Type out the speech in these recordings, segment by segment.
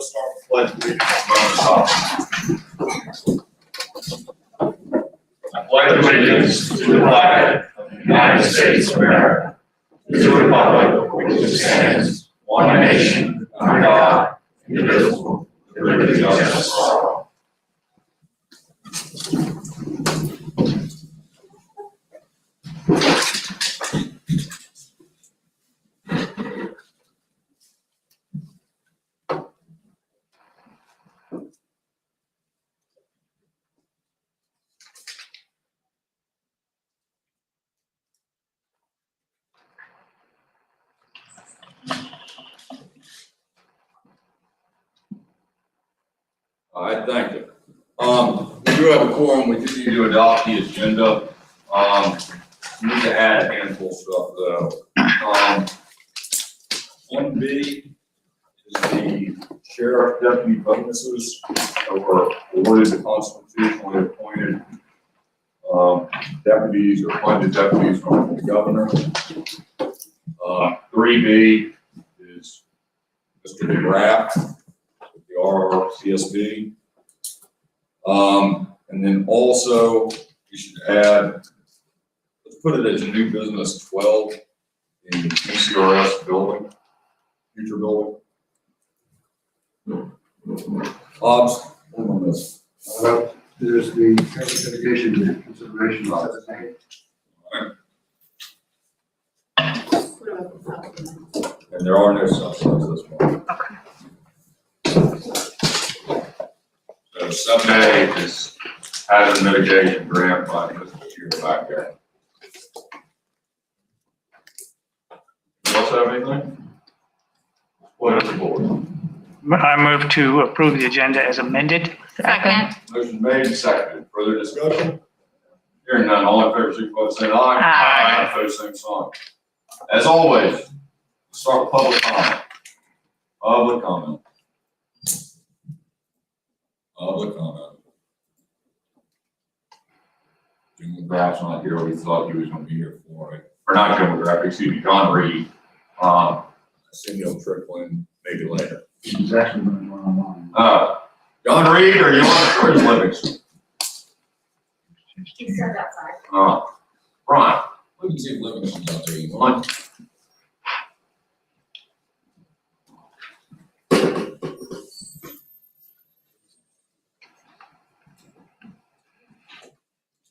let's start with pledge allegiance. I pledge allegiance to the flag of the United States of America, to the republic for which it stands, one nation, under God, indivisible, with liberty and justice for all. All right, thank you. We do have a quorum. We do need to adopt the agenda. We need to add a handful of stuff though. 1B is the sheriff deputy bonuses that were awarded to constitutionally appointed deputies or appointed deputies from the governor. 3B is Mr. DeGraff, the RRCSB. And then also we should add, let's put it as new business 12 in the PCRS building, future building. Bob's, hold on this. There's the certification consideration law. And there are no subsets this morning. So 7A is hazard mitigation grant by Mr. Shear back there. Else have anything? What is the board? I move to approve the agenda as amended. Second. Motion made and seconded. Further discussion? Hearing none, all in favor, signify by saying aye. Aye. Opposed, same sign. As always, let's start with public comment. Public comment. Public comment. Jim McGrath's not here. We thought he was going to be here for it. Or not Jim McGrath, excuse me, John Reed. I think he'll trickle in maybe later. He's actually going to go online. John Reed, are you on or is Livingston? He said outside. Brian, let me see if Livingston's out there. You on?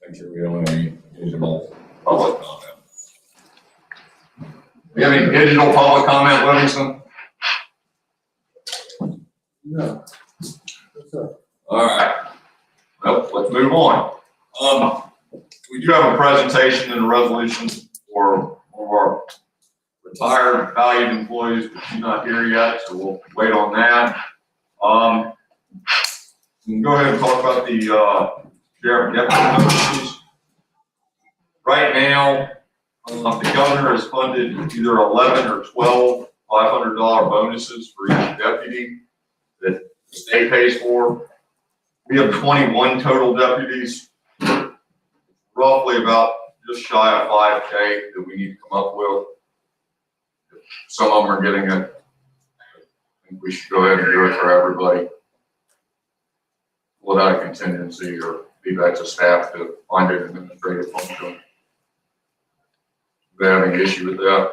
Make sure we don't have any digital public comment. We have any digital public comment, Livingston? No. What's up? All right. Well, let's move on. We do have a presentation and a resolution for one of our retired valued employees, but she's not here yet, so we'll wait on that. We can go ahead and talk about the sheriff deputy bonuses. Right now, the governor has funded either 11 or 12 $500 bonuses for each deputy that the state pays for. We have 21 total deputies, roughly about just shy of 5K that we need to come up with. Some of them are getting it. I think we should go ahead and do it for everybody without a contingency or leave that to staff to find an administrative function. Do they have any issue with that?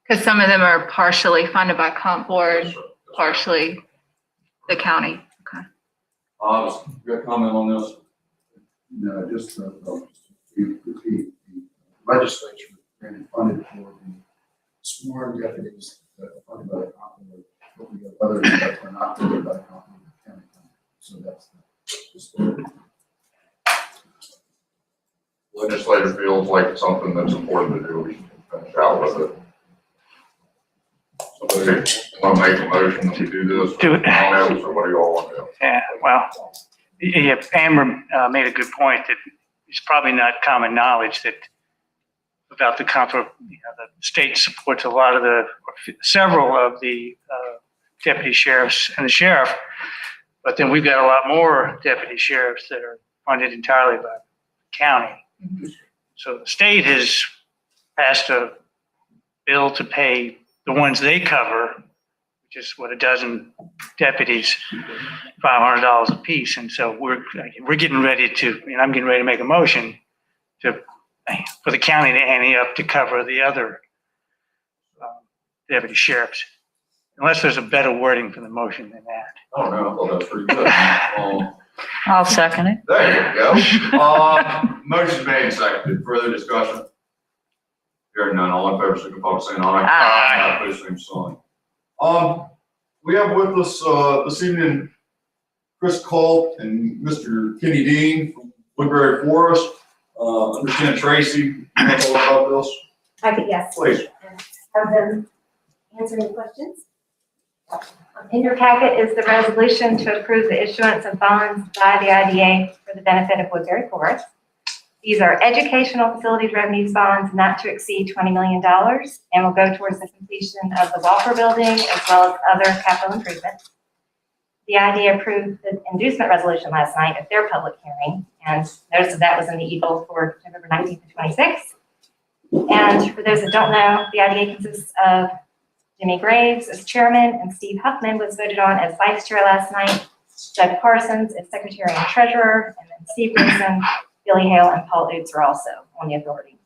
Because some of them are partially funded by comp board, partially the county. Okay. You got a comment on this? No, just repeat. The legislature granted funded for the sworn deputies that are funded by the company, but we have others that are not funded by the company. So that's the story. Legislature feels like it's something that's important to do. We should finish out with it. Somebody want to make a motion that we do this? Do it. Or what do you all want to do? Yeah, well, yeah, Amber made a good point that it's probably not common knowledge that about the the state supports a lot of several of the deputy sheriffs and the sheriff, but then we've got a lot more deputy sheriffs that are funded entirely by the county. Mm-hmm. So the state has passed a bill to pay the ones they cover, just what, a dozen deputies, $500 a piece. And so we're getting ready to, and I'm getting ready to make a motion for the county to ante up to cover the other deputy sheriffs, unless there's a better wording for the motion than that. I don't know, I thought that was pretty good. I'll second it. There you go. Motion made and seconded. Further discussion? Hearing none, all in favor, signify by saying aye. Aye. Opposed, same sign. We have with us, this evening, Chris Culp and Mr. Kenny Dean from Woodbury Forest. Understand Tracy, you want to talk about this? I could, yes. Please. Have them answer any questions. In your packet is the resolution to approve the issuance of bonds by the IDA for the benefit of Woodbury Forest. These are educational facilities revenues bonds not to exceed $20 million and will go towards the completion of the Walker Building as well as other capital improvements. The IDA approved the inducement resolution last night at their public hearing, and notice that was in the Eagle for November 19th and 26th. And for those that don't know, the IDA consists of Jimmy Graves as chairman, and Steve Huffman was voted on as vice chair last night. Doug Parsons is secretary and treasurer, and then Steve Wilson, Billy Hale, and Paul Oots are also on the authority.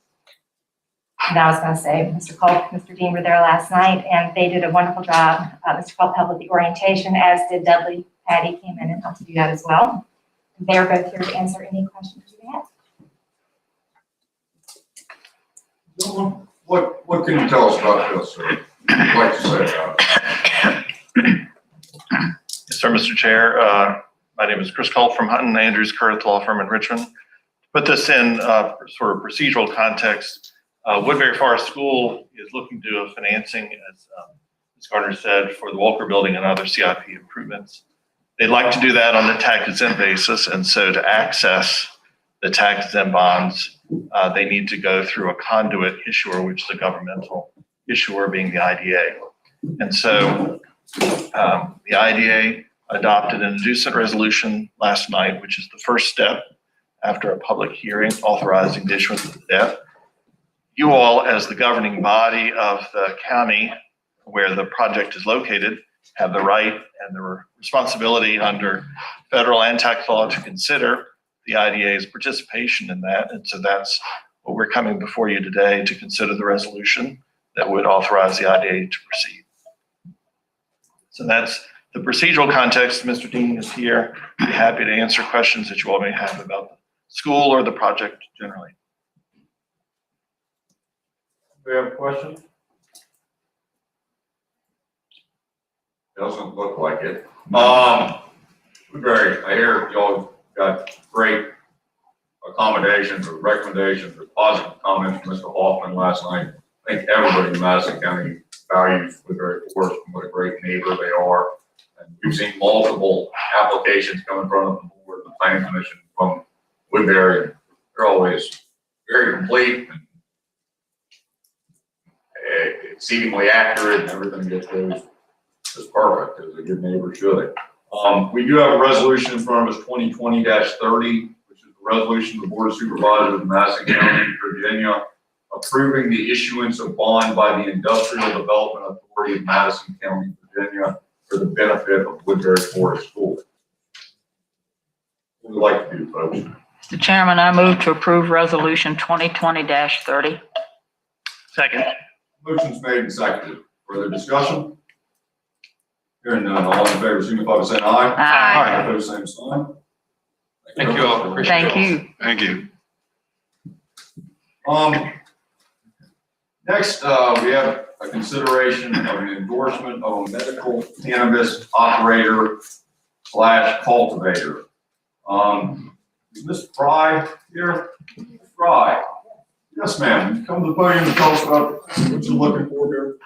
And I was going to say, Mr. Culp, Mr. Dean were there last night, and they did a wonderful job. Mr. Culp helped with the orientation, as did Dudley. Patty came in and helped do that as well. And they are both here to answer any questions you have. Gentlemen, what can you tell us about this, sir? What would you like to say about it? Yes, sir, Mr. Chair. My name is Chris Culp from Hutton Andrews Curtis Law Firm in Richmond. To put this in sort of procedural context, Woodbury Forest School is looking to do a financing, as Ms. Gardner said, for the Walker Building and other CIP improvements. They'd like to do that on the tax-exempt basis, and so to access the tax-exempt bonds, they need to go through a conduit issuer, which is a governmental issuer, being the IDA. And so the IDA adopted an inducement resolution last night, which is the first step after a public hearing authorizing the issuance of the debt. You all, as the governing body of the county where the project is located, have the right and the responsibility under federal and tax law to consider the IDA's participation in that. And so that's what we're coming before you today to consider the resolution that would authorize the IDA to proceed. So that's the procedural context. Mr. Dean is here. I'd be happy to answer questions that you all may have about the school or the project generally. Do we have a question? Doesn't look like it. Woodbury, I hear y'all got great accommodations or recommendations or positive comments from Mr. Hoffman last night. I think everybody in Madison County values Woodbury Forest and what a great neighbor they are. And we've seen multiple applications come in front of the board, the planning commission from Woodbury. They're always very complete and exceedingly accurate, and everything gets goes as perfect as a good neighbor should. We do have a resolution in front of us, 2020-30, which is the resolution of the Board of Supervisors of Madison County, Virginia, approving the issuance of bond by the Industrial Development Authority of Madison County, Virginia, for the benefit of Woodbury Forest School. What would you like to do, folks? Mr. Chairman, I move to approve resolution 2020-30. Second. Motion's made and seconded. Further discussion? Hearing none, all in favor, signify by saying aye. Aye. Opposed, same sign. Thank you all. Appreciate Thank you. Thank you. Next, we have a consideration of an endorsement of a medical cannabis operator / cultivator. Is Ms. Fry here? Ms. Fry? Yes, ma'am. Come to the podium and tell us about what you're looking for here.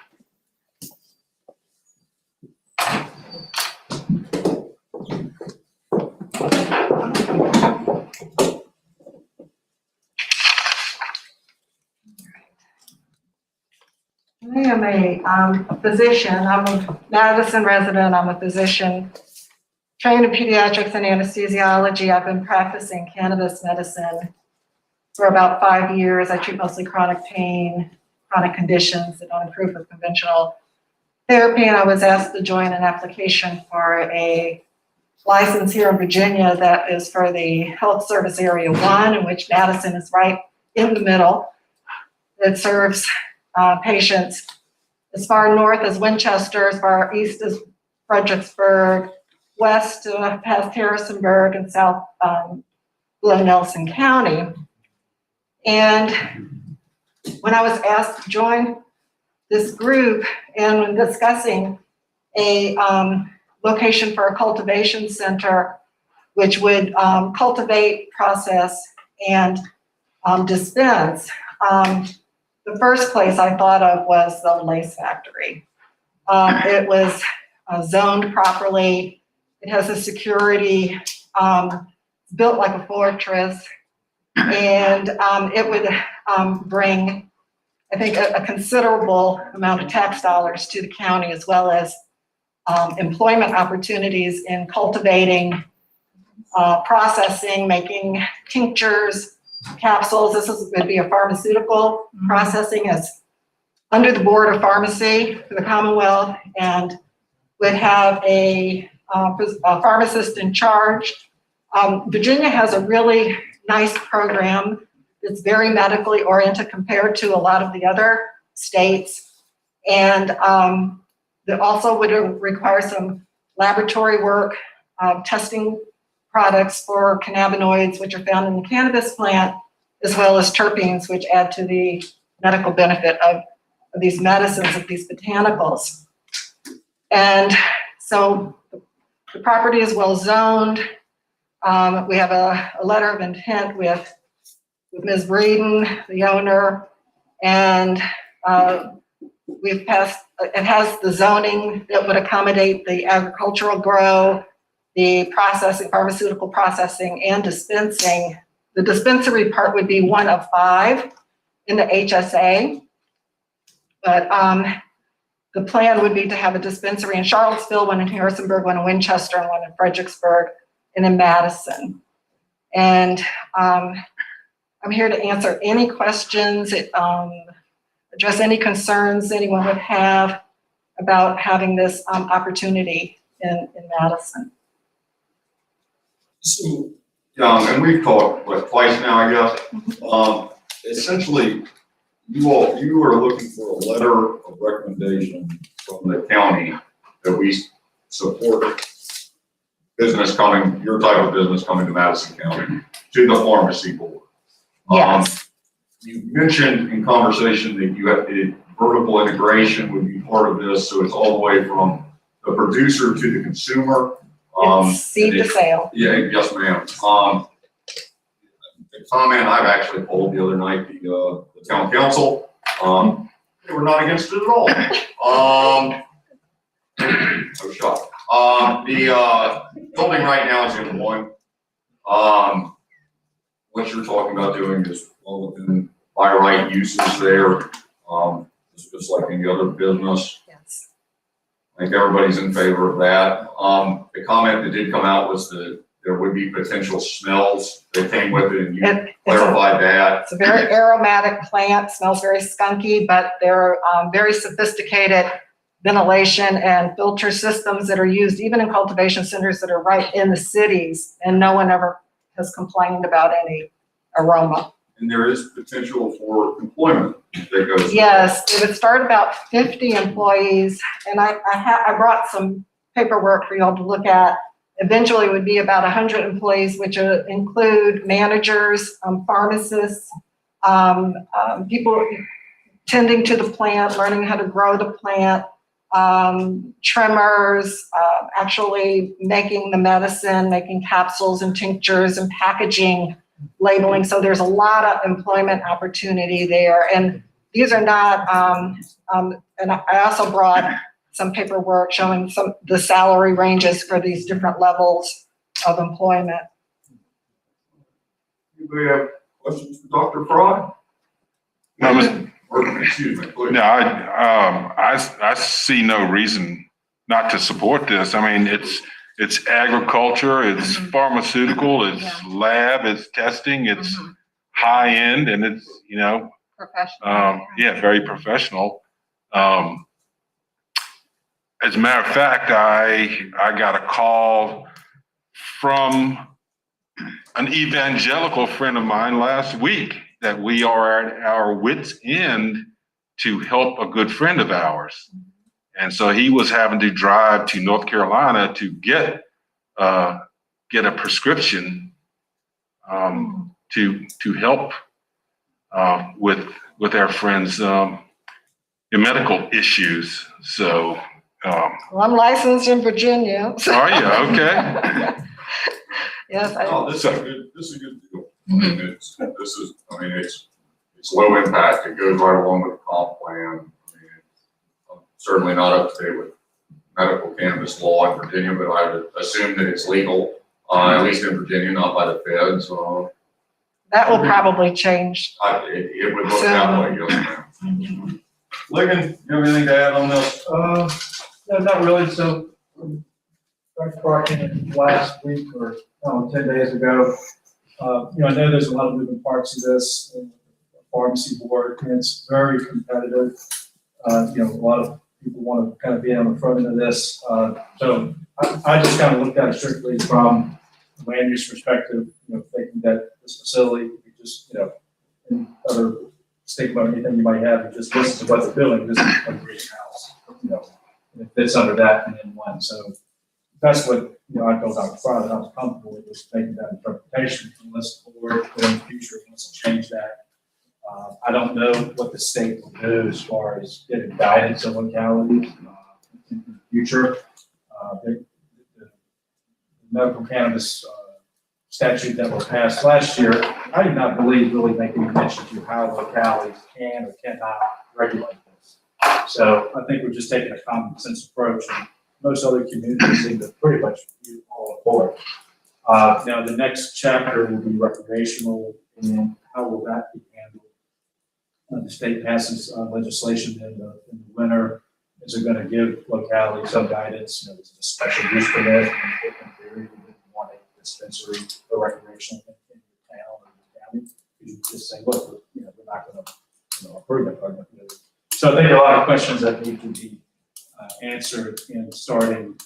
I am a physician. I'm a Madison resident. I'm a physician trained in pediatrics and anesthesiology. I've been practicing cannabis medicine for about 5 years. I treat mostly chronic pain, chronic conditions that don't improve with conventional therapy, and I was asked to join an application for a license here in Virginia that is for the Health Service Area 1, in which Madison is right in the middle. It serves patients as far north as Winchester, as far east as Fredericksburg, west past Harrisonburg, and south below Nelson County. And when I was asked to join this group and when discussing a location for a cultivation center, which would cultivate, process, and dispense, the first place I thought of was the lace factory. It was zoned properly. It has a security built like a fortress, and it would bring, I think, a considerable amount of tax dollars to the county, as well as employment opportunities in cultivating, processing, making tinctures, capsules. This would be a pharmaceutical processing as under the Board of Pharmacy for the Commonwealth, and would have a pharmacist in charge. Virginia has a really nice program. It's very medically oriented compared to a lot of the other states. And that also would require some laboratory work, testing products for cannabinoids, which are found in the cannabis plant, as well as terpenes, which add to the medical benefit of these medicines, of these botanicals. And so the property is well zoned. We have a letter of intent with Ms. Breeden, the owner, and we've passed, it has the zoning that would accommodate the agricultural grow, the processing, pharmaceutical processing, and dispensing. The dispensary part would be one of 5 in the HSA, but the plan would be to have a dispensary in Charlottesville, one in Harrisonburg, one in Winchester, and one in Fredericksburg, and in Madison. And I'm here to answer any questions, address any concerns anyone would have about having this opportunity in Madison. So, and we've talked, what, twice now, I guess. Essentially, you are looking for a letter of recommendation from the county that we support business coming, your type of business coming to Madison County, to the pharmacy board. Yes. You mentioned in conversation that you have the vertical integration would be part of this, so it's all the way from the producer to the consumer. It's seed to sale. Yeah, yes, ma'am. The comment I've actually polled the other night, the town council, they were not against it at all. No shock. The building right now is in 1. What you're talking about doing is well within by right uses there. It's just like any other business. Yes. I think everybody's in favor of that. The comment that did come out was that there would be potential smells that came with it, and you clarified that. It's a very aromatic plant, smells very skunky, but there are very sophisticated ventilation and filter systems that are used even in cultivation centers that are right in the cities, and no one ever has complained about any aroma. And there is potential for employment that goes. Yes, it would start about 50 employees, and I brought some paperwork for y'all to look at. Eventually it would be about 100 employees, which include managers, pharmacists, people tending to the plant, learning how to grow the plant, trimmers, actually making the medicine, making capsules and tinctures and packaging, labeling. So there's a lot of employment opportunity there. And these are not, and I also brought some paperwork showing the salary ranges for these different levels of employment. Anybody have questions for Dr. Fry? No, Or, excuse me, please. No, I see no reason not to support this. I mean, it's agriculture, it's pharmaceutical, it's lab, it's testing, it's high end, and it's, Professional. yeah, very professional. as a matter of fact, I got a call from an evangelical friend of mine last week that we are at our wits' end to help a good friend of ours. And so he was having to drive to North Carolina to get a prescription to help with our friends' medical issues. So, Well, I'm licensed in Virginia. are you? Okay. Yes, Oh, this is a good deal. I mean, it's low impact. It goes right along with the comp plan. I mean, I'm certainly not up to date with medical cannabis law in Virginia, but I would assume that it's legal, at least in Virginia, not by the feds. So that will probably change. it would look that way, yes, ma'am. Ligon, you have anything to add on this? No, not really. So, Dr. Parkin, last week or 10 days ago, I know there's a lot of moving parts to this pharmacy board, and it's very competitive. A lot of people want to kind of be on the front end of this. So I just kind of looked at it strictly from a land use perspective, thinking that this facility, you just, any other stigma or anything you might have, this is what they're doing, this is a greenhouse, and it fits under that and in one. So that's what, I told Dr. Fry that I was comfortable with, was making that interpretation, unless the board in the future wants to change that. I don't know what the state will do as far as getting guidance on localities in the future. The medical cannabis statute that was passed last year, I do not believe really making any mention to how localities can or cannot regulate this. So I think we're just taking a common sense approach, and most other communities seem to pretty much be all aboard. Now, the next chapter will be recreational, and how will that be handled? The state passes legislation in the winter. Is it going to give localities some guidance? Is it a special use permit? In theory, we didn't want a dispensary or recreational in the town or the county. You just say, look, we're not going to approve it. So I think there are a lot of questions that need to be answered in starting,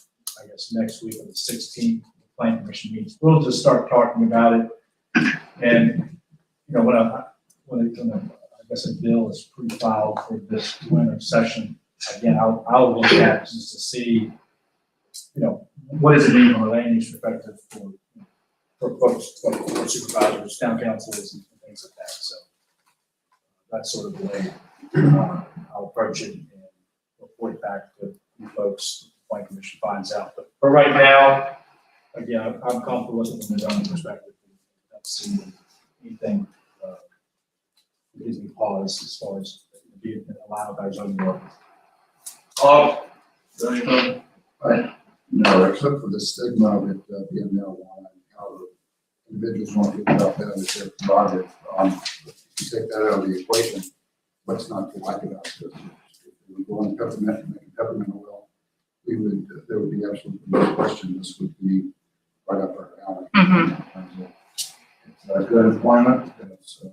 I guess, next week on the 16th, the Plan Commission meets. We'll just start talking about it. And, when I guess a bill is pre-filed for this winter session, again, I'll look at it just to see, what does it mean from a land use perspective for folks, for supervisors, town councils, and things like that. So that's sort of the way I'll approach it and report back to you folks. The Plan Commission finds out. But for right now, again, I'm comfortable with it from a zoning perspective. I don't see anything that gives me pause as far as being allowed by zoning ordinance. Anything? No, except for the stigma of it being marijuana and how the individuals want to get about that as their prerogative. If you take that out of the equation, what's not to like about this? If we go on peppermint and make peppermint oil, there would be absolutely no question this would be right up our alley. Mhm. It's good employment, it's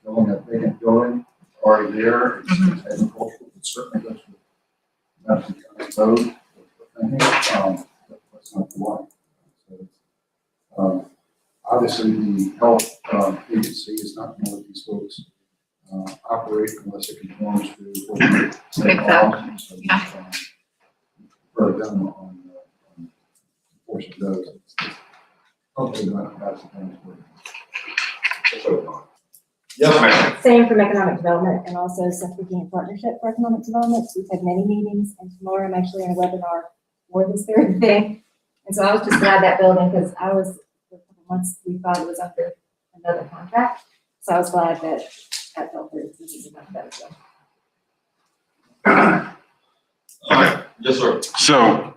building a vacant building, it's already there, it's agricultural, it certainly goes with Madison County code. But that's not the one. So, obviously, the health agency is not going to let these folks operate unless it conforms to state laws. So, Yeah. for them on enforcing those. Hopefully, not that's the thing. Yes, ma'am. Same from economic development and also South Virginia Partnership for Economic Development. We've had many meetings, and tomorrow I'm actually in a webinar for this very thing. And so I was just glad that building, because I was, for a couple months, we thought it was under another contract. So I was glad that that fell through. This is about that as well. All right. Yes, sir. So,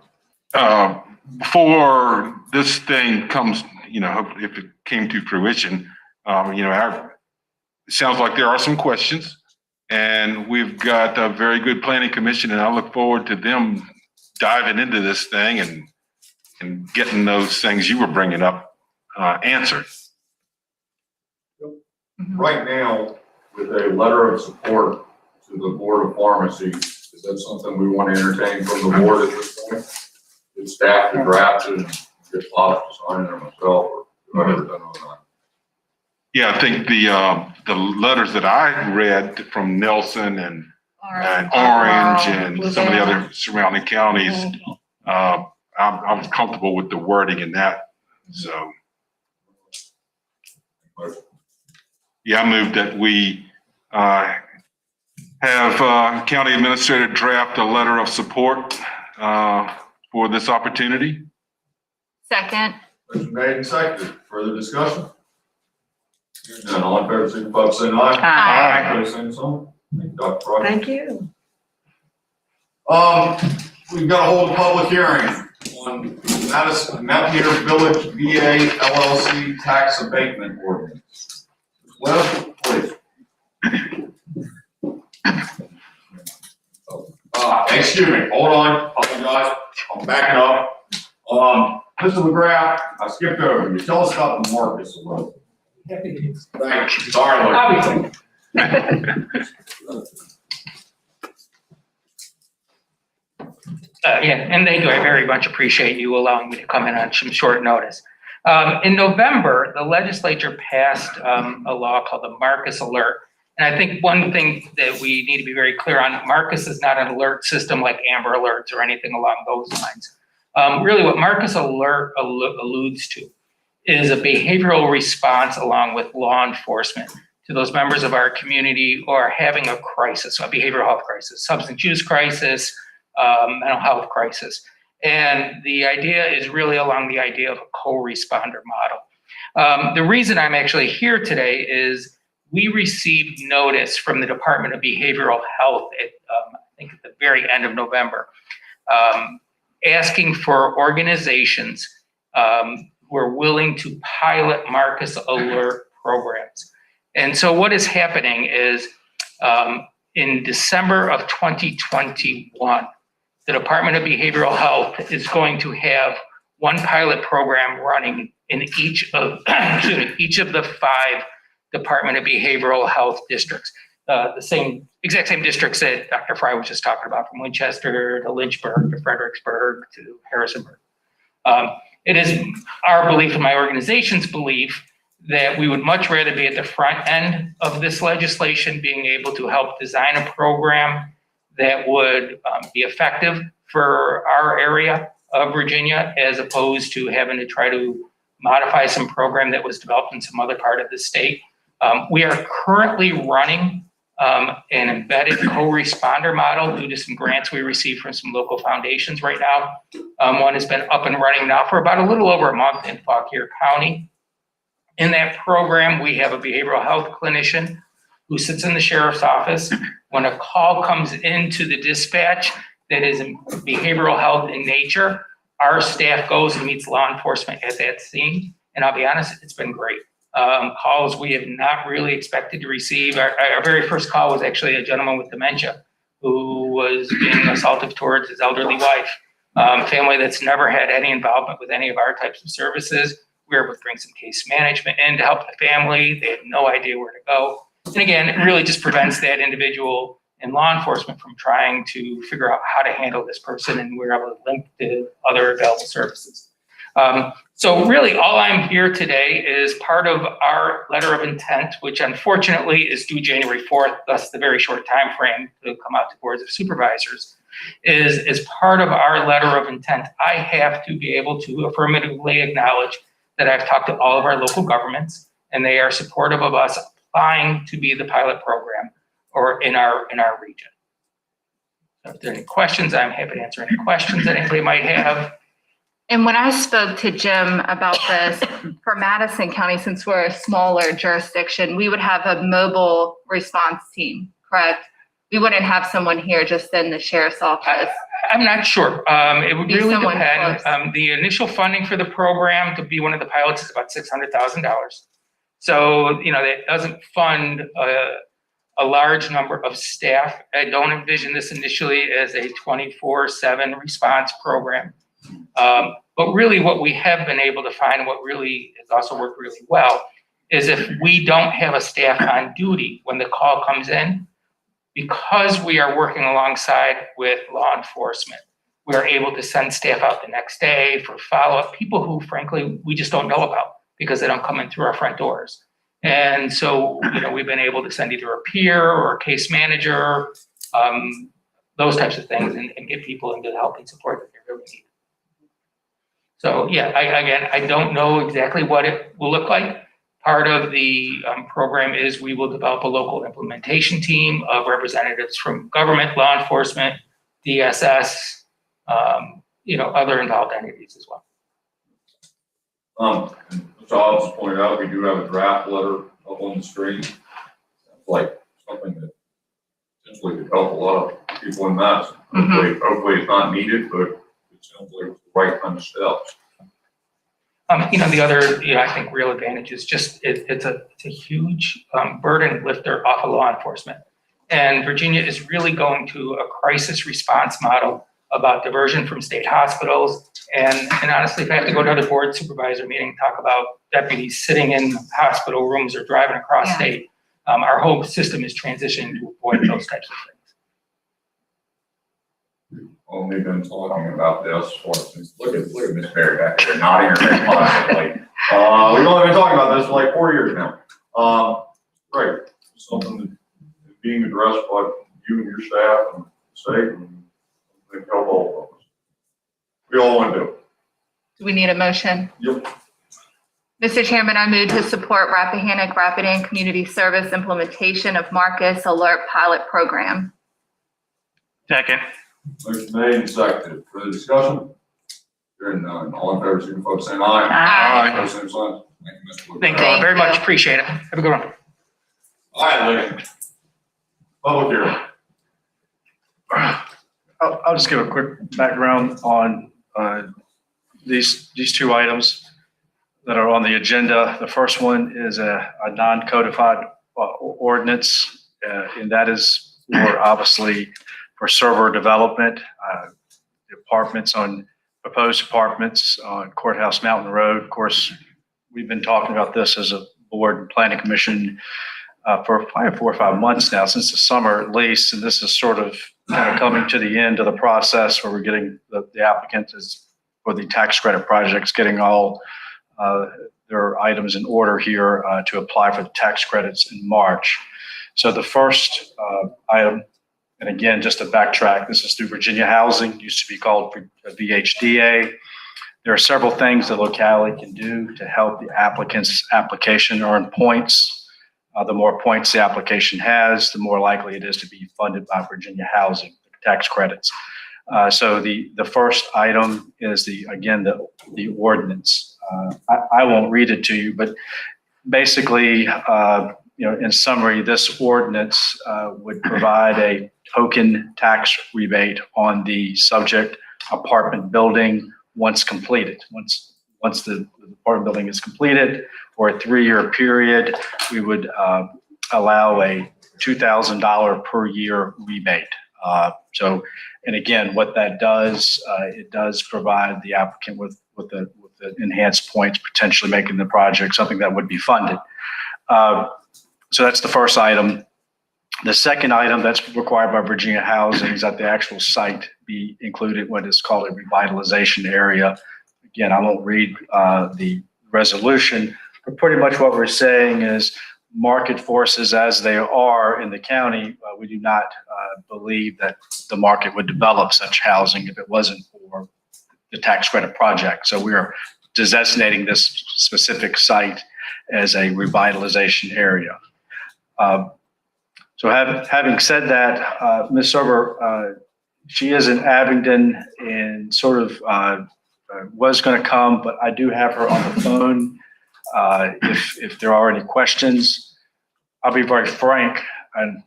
before this thing comes, if it came to fruition, it sounds like there are some questions, and we've got a very good planning commission, and I look forward to them diving into this thing and getting those things you were bringing up answered. Right now, with a letter of support to the Board of Pharmacy, Is that something we want to entertain from the board at this point? Get staff to draft it and get Bob to sign it or myself or whatever done on that. Yeah, I think the letters that I read from Nelson and Orange and some of the other surrounding counties, I was comfortable with the wording in that. So, yeah, I move that we have county administrator draft a letter of support for this opportunity. Second. Motion made and seconded. Further discussion? Hearing none, all in favor, signify by saying aye. Aye. Opposed, same sign. Thank you, Dr. Crockett. Thank you. We've got to hold a public hearing on Madison, Mount Peter Village VA LLC tax abatement ordinance. Well, please. Excuse me, hold on, apologize, I'm backing up. Mr. McGrath, I skipped over you. Tell us about the Marcus a little. Thank you. Sorry, Luke. Yeah, and thank you. I very much appreciate you allowing me to come in on some short notice. In November, the legislature passed a law called the Marcus Alert. And I think one thing that we need to be very clear on, Marcus is not an alert system like Amber Alerts or anything along those lines. Really what Marcus Alert alludes to is a behavioral response along with law enforcement to those members of our community who are having a crisis, a behavioral health crisis, substance use crisis, mental health crisis. And the idea is really along the idea of a co-responder model. The reason I'm actually here today is we received notice from the Department of Behavioral Health at, I think at the very end of November, asking for organizations who are willing to pilot Marcus Alert programs. And so what is happening is in December of 2021, the Department of Behavioral Health is going to have one pilot program running in each of, each of the 5 Department of Behavioral Health districts. The exact same districts that Dr. Fry was just talking about, from Winchester to Lynchburg to Fredericksburg to Harrisonburg. It is our belief and my organization's belief that we would much rather be at the front end of this legislation, being able to help design a program that would be effective for our area of Virginia, as opposed to having to try to modify some program that was developed in some other part of the state. We are currently running an embedded co-responder model due to some grants we received from some local foundations right now. One has been up and running now for about a little over a month in Fauquier County. In that program, we have a behavioral health clinician who sits in the sheriff's office. When a call comes into the dispatch that is behavioral health in nature, our staff goes and meets law enforcement at that scene. And I'll be honest, it's been great. Calls we have not really expected to receive. Our very first call was actually a gentleman with dementia who was being assaulted towards his elderly wife. Family that's never had any involvement with any of our types of services. We were able to bring some case management in to help the family. They had no idea where to go. And again, it really just prevents that individual and law enforcement from trying to figure out how to handle this person, and we're able to link to other available services. So really all I'm here today is part of our letter of intent, which unfortunately is due January 4th, thus the very short time frame to come out to boards of supervisors. Is as part of our letter of intent, I have to be able to affirmatively acknowledge that I've talked to all of our local governments and they are supportive of us applying to be the pilot program or in our region. So if there are any questions, I'm happy to answer any questions that anybody might have. And when I spoke to Jim about this, for Madison County, since we're a smaller jurisdiction, we would have a mobile response team, correct? We wouldn't have someone here just in the sheriff's office. I'm not sure. It would Be really someone depend. close. The initial funding for the program to be one of the pilots is about $600,000. So, you know, that doesn't fund a large number of staff. I don't envision this initially as a 24/7 response program. But really what we have been able to find, what really has also worked really well, is if we don't have a staff on duty when the call comes in, because we are working alongside with law enforcement, we are able to send staff out the next day for follow-up, people who frankly, we just don't know about because they don't come in through our front doors. And so, we've been able to send either a peer or a case manager, those types of things, and get people into the help and support that they really need. So yeah, I don't know exactly what it will look like. Part of the program is we will develop a local implementation team of representatives from government, law enforcement, DSS, other involved entities as well. So I'll just point out, we do have a draft letter up on the screen. Sounds like something that potentially could help a lot of people in Madison. Hopefully it's not needed, but it sounds like it's the right kind of steps. The other, I think real advantage is just it's a huge burden lifter off of law enforcement. And Virginia is really going to a crisis response model about diversion from state hospitals. And honestly, if I have to go to another board supervisor meeting, talk about deputies sitting in hospital rooms or driving across state, our whole system is transitioning to avoid those types of things. Well, we've been talking about this look at Miss Perry back there nodding her head positively. We've only been talking about this for like 4 years now. Great, something that is being addressed by you and your staff and the state, and they help all of us. We all want to do it. Do we need a motion? Yep. Mr. Chairman, I move to support Rappahannock Rapidan Community Service implementation of Marcus Alert Pilot Program. Second. Motion made and seconded. Further discussion? Hearing none. All in favor, signify by saying aye. Aye. Opposed, same sign. Thank you, Mr. Wood. Thank you all very much. Appreciate it. Have a good one. All right, Lincoln. Public hearing. I'll just give a quick background on these two items that are on the agenda. The first one is a non-codified ordinance, and that is obviously for server development, proposed apartments on Courthouse Mountain Road. Of course, we've been talking about this as a board and planning commission for probably 4 or 5 months now, since the summer at least, and this is sort of kind of coming to the end of the process where we're getting the applicants for the tax credit projects, getting all their items in order here to apply for the tax credits in March. So the first item, and again, just to backtrack, this is through Virginia Housing, used to be called VHDA. There are several things the locality can do to help the applicant's application earn points. The more points the application has, the more likely it is to be funded by Virginia Housing, tax credits. So the first item is the ordinance. I won't read it to you, but basically, in summary, this ordinance would provide a token tax rebate on the subject apartment building once completed. Once the apartment building is completed for a 3-year period, we would allow a $2,000 per year rebate. And again, what that does, it does provide the applicant with the enhanced points, potentially making the project something that would be funded. So that's the first item. The second item that's required by Virginia Housing is that the actual site be included what is called a revitalization area. Again, I won't read the resolution, but pretty much what we're saying is market forces as they are in the county, we do not believe that the market would develop such housing if it wasn't for the tax credit project. So we are designating this specific site as a revitalization area. So having said that, Ms. Server, she is in Abingdon and sort of was going to come, but I do have her on the phone. If there are any questions, I'll be very frank, and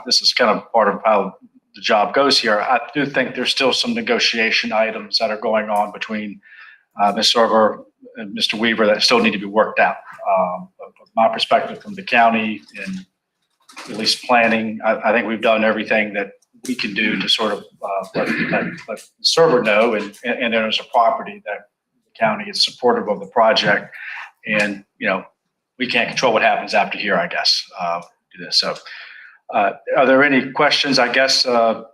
this is kind of part of how the job goes here. I do think there's still some negotiation items that are going on between Ms. Server and Mr. Weaver that still need to be worked out. But from my perspective from the county and at least planning, I think we've done everything that we can do to sort of let the server know, and there's a property that the county is supportive of the project, and we can't control what happens after here, I guess. Do this. So Are there any questions? I guess, Clay,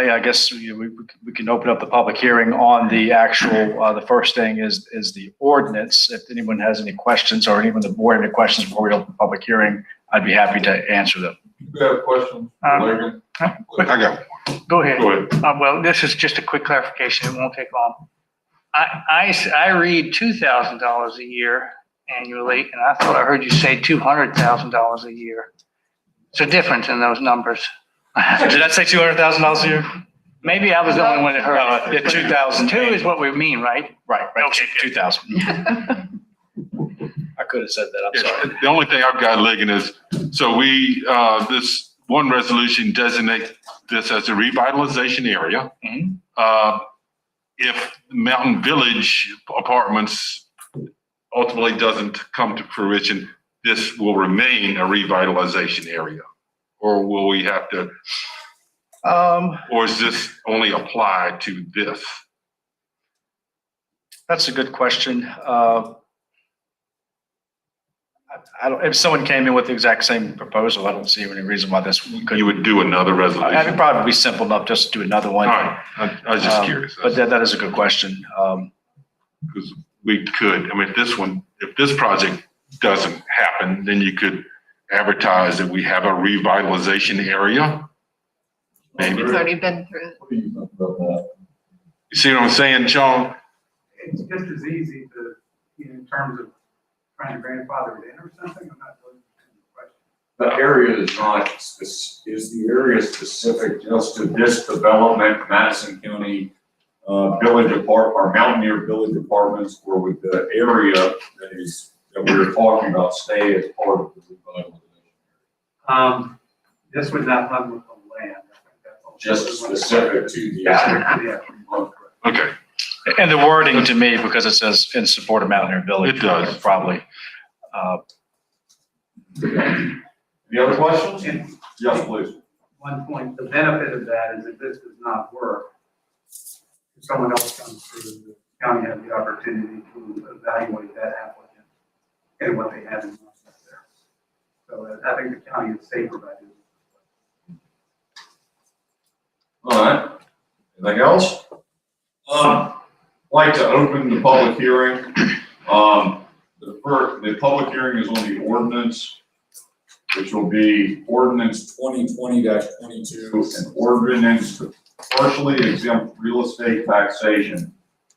I guess we can open up the public hearing on the actual, the first thing is the ordinance. If anyone has any questions or anyone on the board any questions before we open the public hearing, I'd be happy to answer them. You have questions? Logan? I got Go ahead. Go ahead. Well, this is just a quick clarification. It won't take long. I read $2,000 a year annually, and I thought I heard you say $200,000 a year. It's a difference in those numbers. Did I say $200,000 a year? Maybe I was the only one that heard it. Yeah, 2,000. 2 is what we mean, right? Right, Okay. 2,000. I could have said that, I'm sorry. The only thing I've got, Ligon, is, so we, this one resolution designates this as a revitalization area. Mhm. If Mountain Village Apartments ultimately doesn't come to fruition, this will remain a revitalization area? Or will we have to, or is this only applied to this? That's a good question. I don't, if someone came in with the exact same proposal, I don't see any reason why this could. You would do another It'd resolution? probably be simple enough just to do another one. All right, I was just curious. But that is a good question. Because we could, I mean, if this project doesn't happen, then you could advertise that we have a revitalization area. Maybe. It's already been through. What do you think about that? You see what I'm saying, Sean? It's just as easy to, in terms of trying to grandfather it in or something, I'm not really understanding the question. The area is not, is the area specific just to this development, Madison County Village or Mountaineer Village Apartments, or with the area that we were talking about stay as part of the revitalization? This would not run with the land. I think that's all. Just specific to the. Yeah. Okay, And the wording to me, because it says in support of Mountaineer Village. It does. Probably. Any other questions? Yes, please. One point, the benefit of that is if this does not work, if someone else comes through, the county has the opportunity to evaluate that applicant and what they have in mind there. So I think the county is safer by doing this. All right. Anything else? I'd like to open the public hearing. The public hearing is on the ordinance, which will be ordinance 2020-22, an ordinance to partially exempt real estate taxation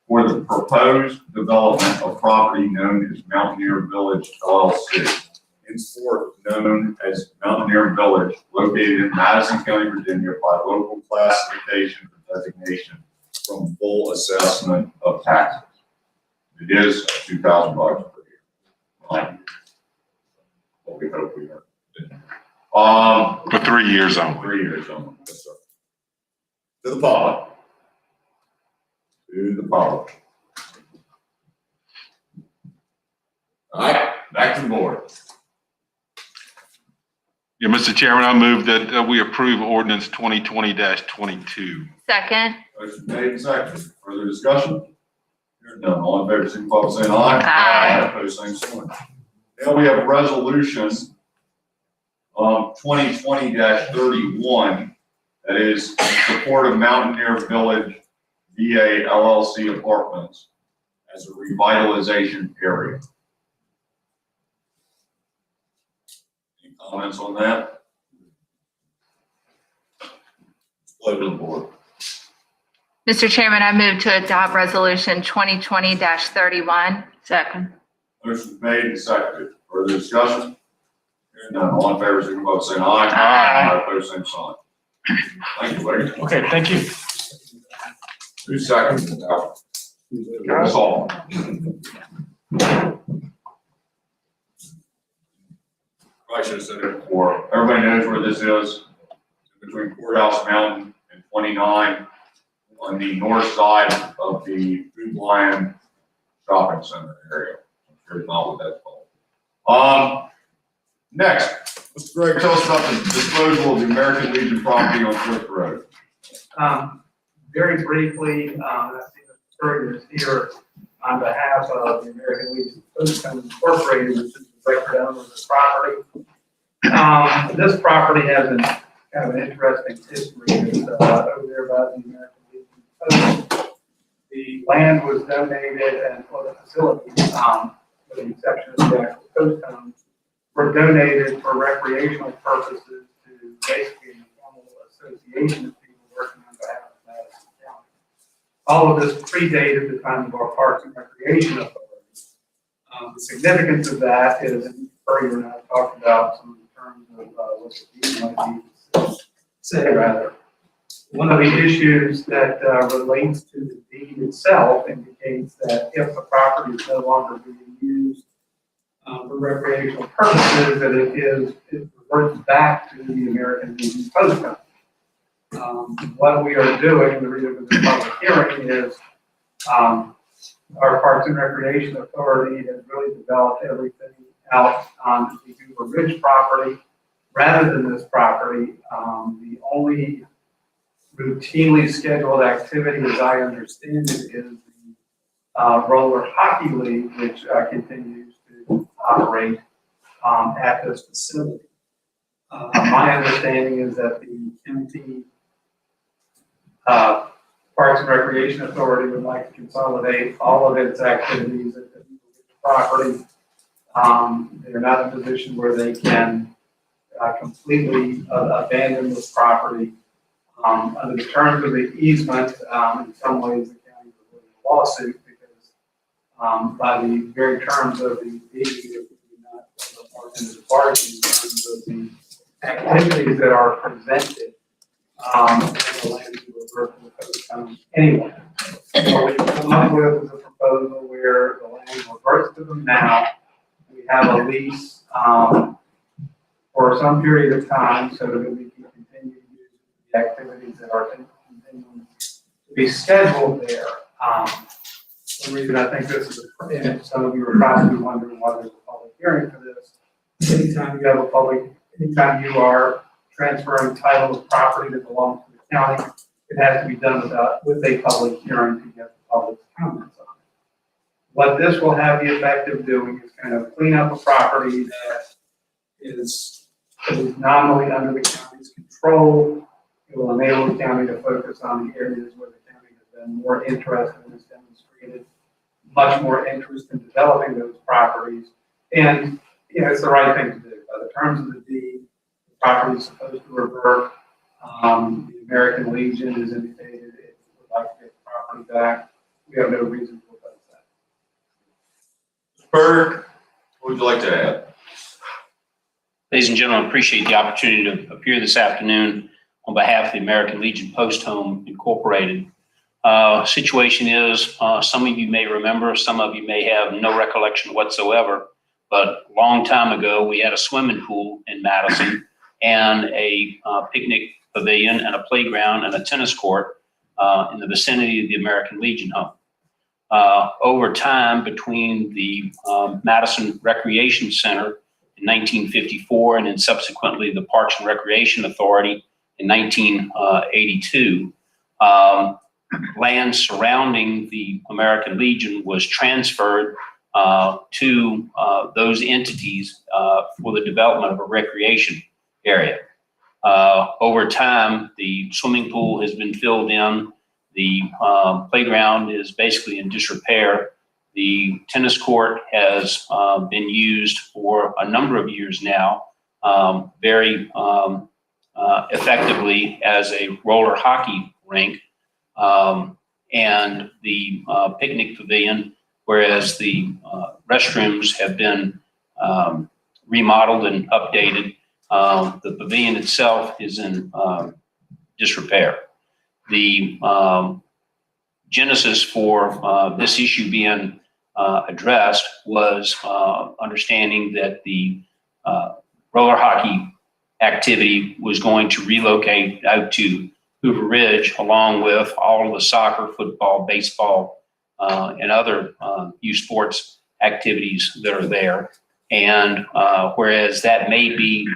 for the proposed development of property known as Mountaineer Village LLC, henceforth known as Mountaineer Village, located in Madison County, Virginia, by local classification or designation from full assessment of taxes. It is $2,000 per year. What we hope we are. for 3 years only. 3 years only. Yes, sir. To the public. To the public. All right, back to the board. Yeah, Mr. Chairman, I move that we approve ordinance 2020-22. Second. Motion made and seconded. Further discussion? Hearing none. All in favor, signify by saying aye. Aye. Opposed, same sign. Now we have resolution 2020-31. That is in support of Mountaineer Village VA LLC Apartments as a revitalization area. Any comments on that? Flow to the board. Mr. Chairman, I move to adopt resolution 2020-31. Second. Motion made and seconded. Further discussion? Hearing none. All in favor, signify by saying aye. Aye. Opposed, same sign. Thank you, Larry. Okay, thank you. 2 seconds. That's all. I should have said it before. Everybody knows where this is. Between Courthouse Mountain and 29 on the north side of the Food Lion Shopping Center area. I'm sure it's not what that's called. Next, Mr. Gregg, tell us about the disposal of the American Legion property on Cliff Road. Very briefly, I see Mr. Berger is here on behalf of the American Legion Food Company Incorporated, which is the record owner of the property. This property has an kind of an interesting history. It's over there by the American Legion Post. The land was donated and all the facilities, with the exception of the actual post homes, were donated for recreational purposes to basically an informal association of people working on behalf of Madison County. All of this predated the time of our Parks and Recreation Authority. The significance of that is, and Berger and I talked about some of the terms of what the deed might be say rather. One of the issues that relates to the deed itself indicates that if the property is no longer being used for recreational purposes, that it reverts back to the American Legion Post Company. What we are doing, the reason for this public hearing is our Parks and Recreation Authority has really developed everything out on the Hoover Ridge property rather than this property. The only routinely scheduled activity, as I understand it, is the roller hockey league, which continues to operate at this facility. My understanding is that the county Parks and Recreation Authority would like to consolidate all of its activities at the property. They're not in a position where they can completely abandon this property. Under the terms of the easement, in some ways the county is winning a lawsuit because by the very terms of the deed, it would be not in the bargain in terms of the activities that are presented and the land to revert to the post homes anyway. So what we come up with is a proposal where the land reverts to them now. We have a lease for some period of time so that we can continue to use the activities that are continuing to be scheduled there. The reason I think this is, and some of you are probably wondering why there's a public hearing for this. Anytime you are transferring title of property that belongs to the county, it has to be done with a public hearing to get the public's comments on it. What this will have the effect of doing is kind of clean up a property that is nominally under the county's control. It will enable the county to focus on the areas where the county has been more interested and has demonstrated much more interest in developing those properties. And, you know, it's the right thing to do. By the terms of the deed, the property is supposed to revert. The American Legion has indicated it would like to get the property back. We have no reason to oppose that. Berg, what would you like to add? Ladies and gentlemen, appreciate the opportunity to appear this afternoon on behalf of the American Legion Post Home Incorporated. Situation is, some of you may remember, some of you may have no recollection whatsoever, but a long time ago, we had a swimming pool in Madison and a picnic pavilion and a playground and a tennis court in the vicinity of the American Legion home. Over time, between the Madison Recreation Center in 1954 and then subsequently the Parks and Recreation Authority in 1982, land surrounding the American Legion was transferred to those entities for the development of a recreation area. Over time, the swimming pool has been filled in. The playground is basically in disrepair. The tennis court has been used for a number of years now, very effectively as a roller hockey rink, and the picnic pavilion, whereas the restrooms have been remodeled and updated. The pavilion itself is in disrepair. The genesis for this issue being addressed was understanding that the roller hockey activity was going to relocate out to Hoover Ridge, along with all of the soccer, football, baseball, and other youth sports activities that are there. And whereas that may be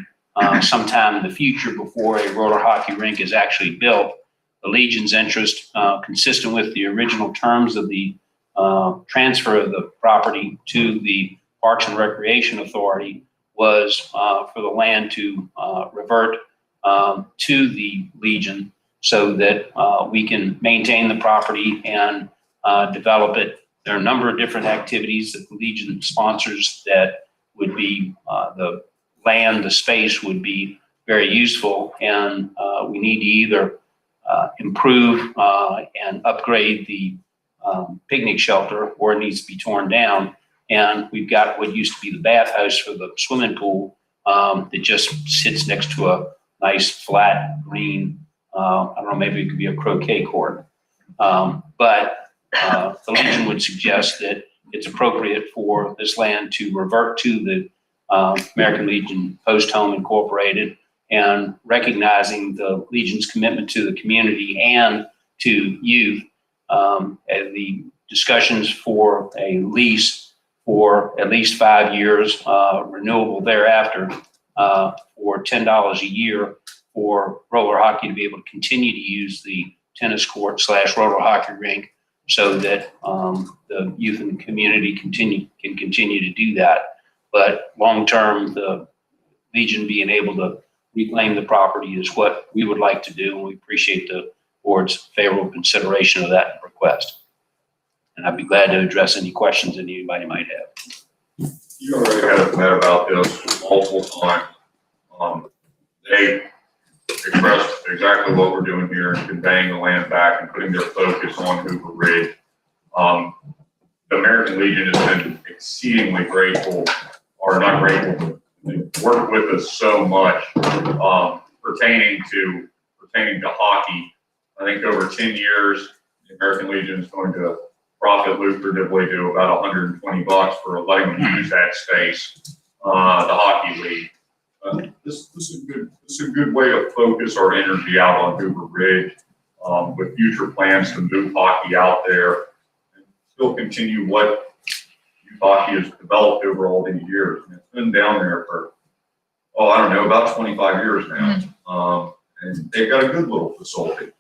sometime in the future before a roller hockey rink is actually built, the Legion's interest, consistent with the original terms of the transfer of the property to the Parks and Recreation Authority, was for the land to revert to the Legion so that we can maintain the property and develop it. There are a number of different activities that the Legion sponsors that would be the land, the space would be very useful, and we need to either improve and upgrade the picnic shelter, or it needs to be torn down. And we've got what used to be the bathhouse for the swimming pool that just sits next to a nice flat green, I don't know, maybe it could be a croquet court. But the Legion would suggest that it's appropriate for this land to revert to the American Legion Post Home Incorporated, and recognizing the Legion's commitment to the community and to youth. And the discussions for a lease for at least 5 years, renewable thereafter, for $10 a year for roller hockey to be able to continue to use the tennis court / roller hockey rink, so that the youth in the community can continue to do that. But long-term, the Legion being able to reclaim the property is what we would like to do, and we appreciate the board's favorable consideration of that request. And I'd be glad to address any questions that anybody might have. You already have met about this multiple times. They expressed exactly what we're doing here and conveying the land back and putting their focus on Hoover Ridge. The American Legion has been exceedingly grateful, or not grateful, but they worked with us so much pertaining to hockey. I think over 10 years, the American Legion is going to profit lucratively to about $120 for letting them use that space, the hockey league. This is a good way to focus our energy out on Hoover Ridge, with future plans to move hockey out there and still continue what youth hockey has developed over all these years. And it's been down there for, I don't know, about 25 years now. And they've got a good little facility.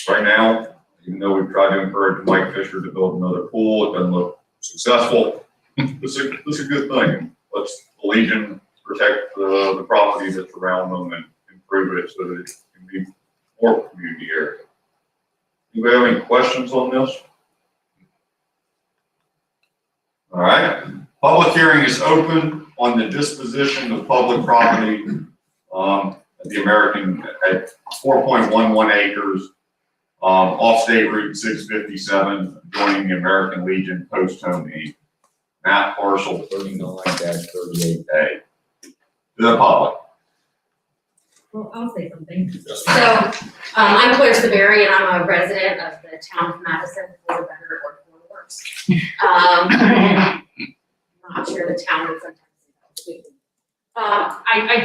Right now, even though we've tried to encourage Mike Fisher to build another pool, it doesn't look successful. This is a good thing. Let's the Legion protect the property that's around them and improve it so that it can be more community area. Anybody have any questions on this? All right. Public hearing is open on the disposition of public property at the American at 4.11 acres off State Route 657, joining the American Legion Post Home Inc. Map parcel 39-38A. To the public. Well, I'll say something. So, I'm Claire Severry, and I'm a resident of the town of Madison, for better or for worse. I'm not sure the town is sometimes. I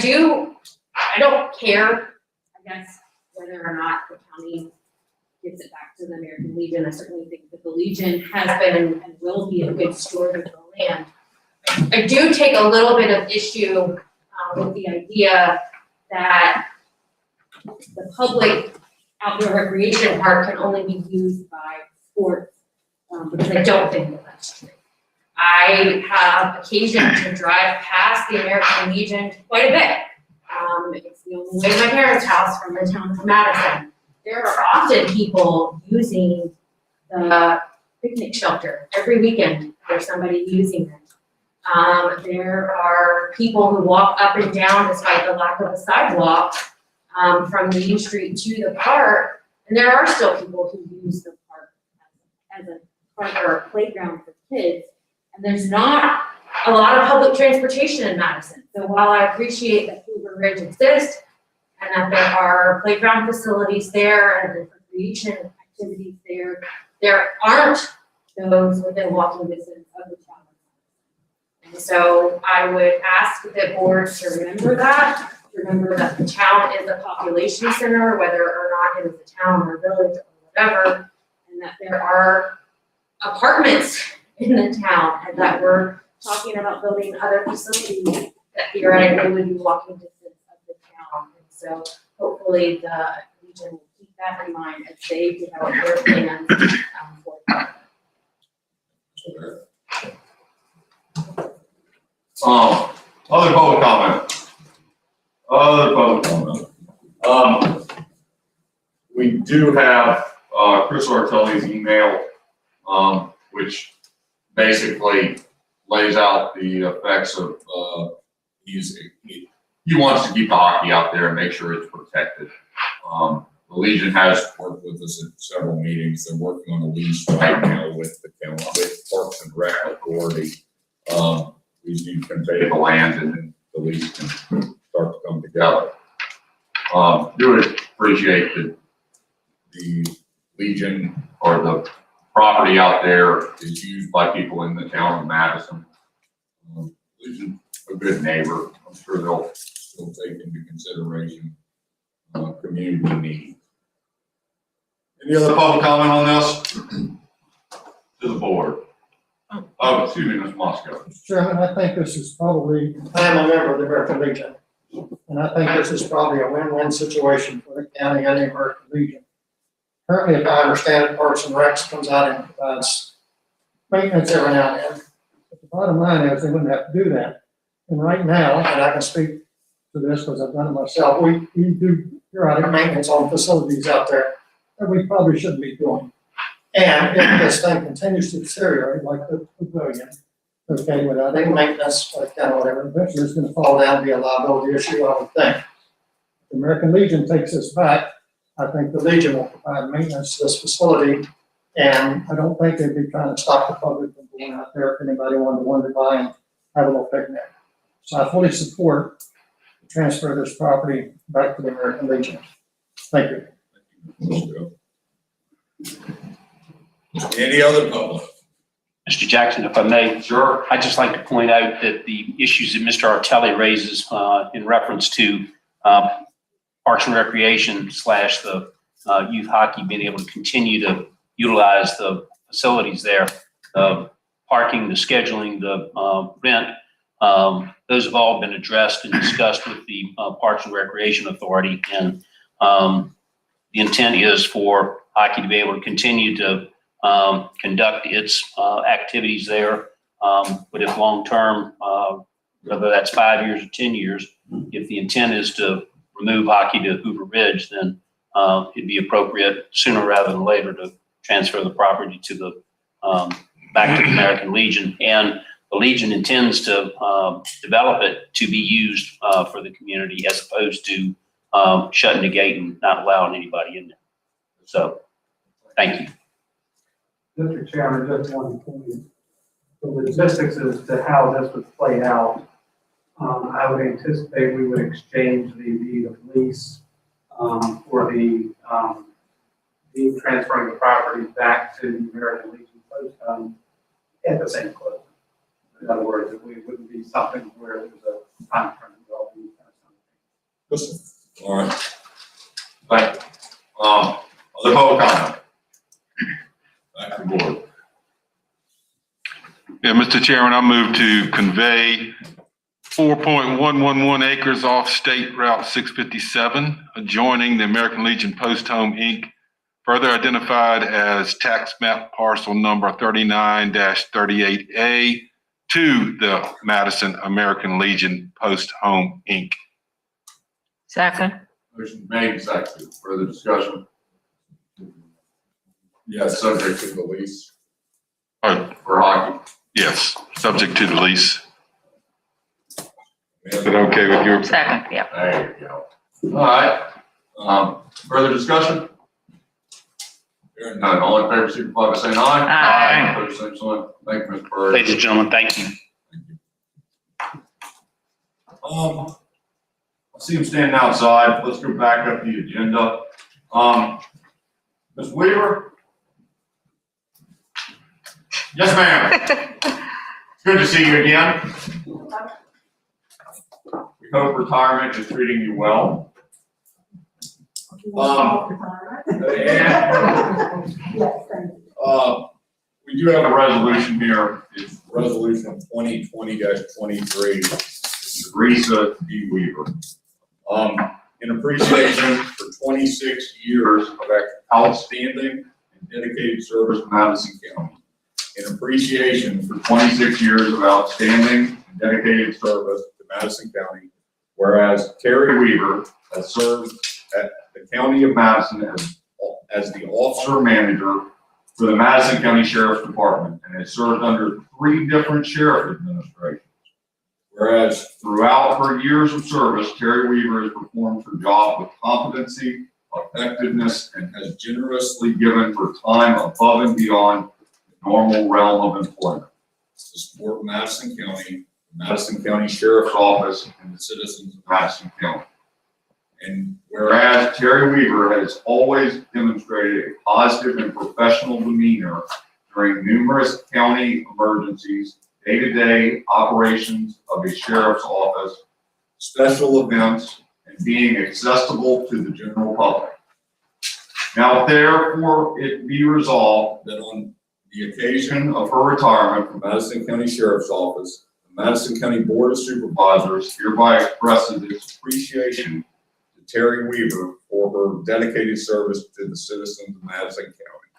don't care, I guess, whether or not the county gives it back to the American Legion. I certainly think that the Legion has been and will be a good steward of the land. I do take a little bit of issue with the idea that the public outdoor recreation park can only be used by sports, because I don't think that that's true. I have occasion to drive past the American Legion quite a bit. It's the only way to my parents' house from the town of Madison. There are often people using the picnic shelter every weekend. There's somebody using it. There are people who walk up and down despite the lack of a sidewalk from Main Street to the park, and there are still people who use the park as a park or a playground for kids. And there's not a lot of public transportation in Madison. So while I appreciate that Hoover Ridge exists and that there are playground facilities there and recreation activities there, there aren't those within walking distance of the town. And so I would ask the board to remember that the town is a population center, whether or not it is a town or a village or whatever, and that there are apartments in the town, and that we're talking about building other facilities that theoretically would be walking distance of the town. And so hopefully the Legion will keep that in mind as they develop their plans for that. Other public comment? Other public comment? We do have, Chris Artelli's email, which basically lays out the effects of, he wants to keep the hockey out there and make sure it's protected. The Legion has worked with us at several meetings. They're working on a lease right now with the county, with Parks and Rec Authority. We just need to convey the land and then the lease can start to come together. You would appreciate that the Legion or the property out there is used by people in the town of Madison. Legion, a good neighbor. I'm sure they'll still take into consideration community needs. Any other public comment on this? To the board. Oh, excuse me, Ms. Moscow. Mr. Chairman, I think this is probably, I am a member of the American Legion, and I think this is probably a win-win situation for the county and the American Legion. Currently, if I understand it, Parks and Recs comes out and provides maintenance every now and then. But the bottom line is they wouldn't have to do that. And right now, and I can speak to this because I've done it myself, we do periodic maintenance on facilities out there that we probably shouldn't be doing. And if this thing continues to deteriorate like the pavilion, okay, without any maintenance, like kind of whatever, eventually it's going to fall down and be a liability issue, I would think. If the American Legion takes this back, I think the Legion will provide maintenance to this facility, and I don't think they'd be trying to stop the public from going out there if anybody wanted to buy and have a little picnic. So I fully support the transfer of this property back to the American Legion. Thank you. Any other public? Mr. Jackson, if I may. Sure. I'd just like to point out that the issues that Mr. Artelli raises in reference to Parks and Recreation / the youth hockey being able to continue to utilize the facilities there, parking, the scheduling, the rent, those have all been addressed and discussed with the Parks and Recreation Authority. And the intent is for hockey to be able to continue to conduct its activities there. But if long-term, whether that's 5 years or 10 years, if the intent is to remove hockey to Hoover Ridge, then it'd be appropriate sooner rather than later to transfer the property to the back to the American Legion. And the Legion intends to develop it to be used for the community as opposed to shutting the gate and not allowing anybody in there. So, thank you. Mr. Chairman, just one point. The logistics as to how this would play out, I would anticipate we would exchange the deed of lease for the deed transferring the property back to the American Legion Post at the same closing. In other words, it wouldn't be something where there's a time frame involved. All right. Thank you. Other public comment? Back to the board. Yeah, Mr. Chairman, I move to convey 4.111 acres off State Route 657, adjoining the American Legion Post Home, Inc., further identified as tax map parcel number 39-38A, to the Madison American Legion Post Home, Inc. Second. Motion made and seconded. Further discussion? Yes, subject to the lease for hockey. Yes, subject to the lease. Is it okay with you? Second, yep. There you go. All right. Further discussion? Hearing none. All in favor, signify by saying aye. Aye. Opposed, same sign. Thank you, Mr. Bird. Ladies and gentlemen, thank you. I see him standing outside. Let's go back up the agenda. Ms. Weaver? Yes, ma'am. It's good to see you again. We hope retirement is treating you well. We do have a resolution here. It's resolution 2020-23. Teresa D. Weaver. In appreciation for 26 years of outstanding and dedicated service to Madison County. In appreciation for 26 years of outstanding and dedicated service to Madison County, whereas Terry Weaver has served at the County of Madison as the officer manager for the Madison County Sheriff's Department and has served under 3 different sheriff administrations. Whereas throughout her years of service, Terry Weaver has performed her job with competency, effectiveness, and has generously given her time above and beyond the normal realm of employment to support Madison County, the Madison County Sheriff's Office, and the citizens of Madison County. And whereas Terry Weaver has always demonstrated a positive and professional demeanor during numerous county emergencies, day-to-day operations of a sheriff's office, special events, and being accessible to the general public. Now, therefore, it be resolved that on the occasion of her retirement from Madison County Sheriff's Office, the Madison County Board of Supervisors hereby expresses its appreciation to Terry Weaver for her dedicated service to the citizens of Madison County.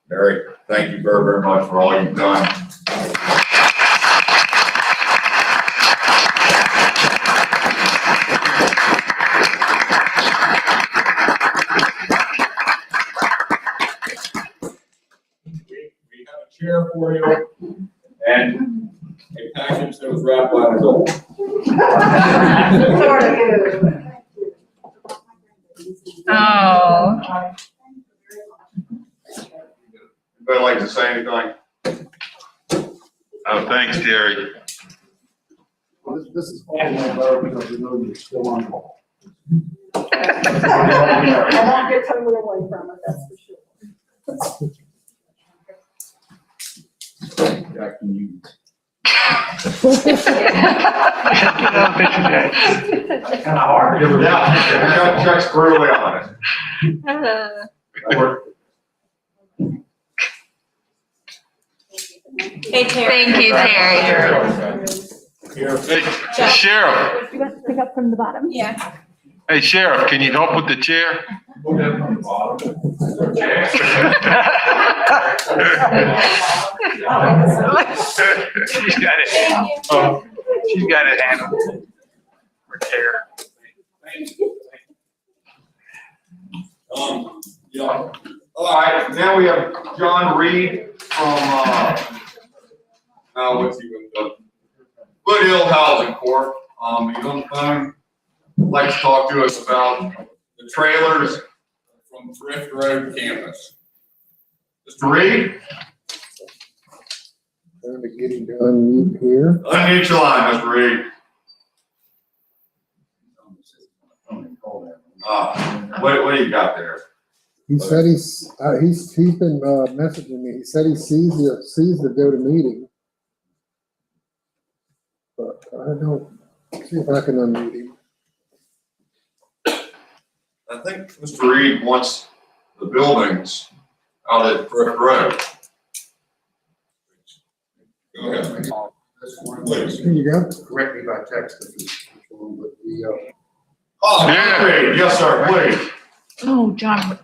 Mary, thank you very, very much for all you've done. We have a chair for you and a package that was wrapped by the door. Oh. Anybody like to say anything? Oh, thanks, Terry. Well, this is all my letter because we know you're still on call. I won't get totally away from it, that's for sure. Jack, can you? Kind of hard. Yeah, Chuck's brutally honest. Hey, Terry. Thank you, Terry. Hey, Sheriff, You got to pick up from the bottom. Yeah. hey, Sheriff, can you help with the chair? She's got it. Oh, she's got it handled. For care. Yeah. All right, now we have John Reed from, what's he with the Wood Hill Housing Corp. He's on the phone. Would like to talk to us about the trailers from Thrift Road campus. Mr. Reed? Trying to get him to unmute here. Unmute your line, Mr. Reed. What do you got there? He said he's been messaging me. He said he sees the GoToMeeting. But I don't, see if I can unmute him. I think Mr. Reed wants the buildings out at Thrift Road. Go ahead. Please. Here you go. Correct me by text if it's wrong, but the, Oh, Mr. Reed, yes, sir, please. Oh, John.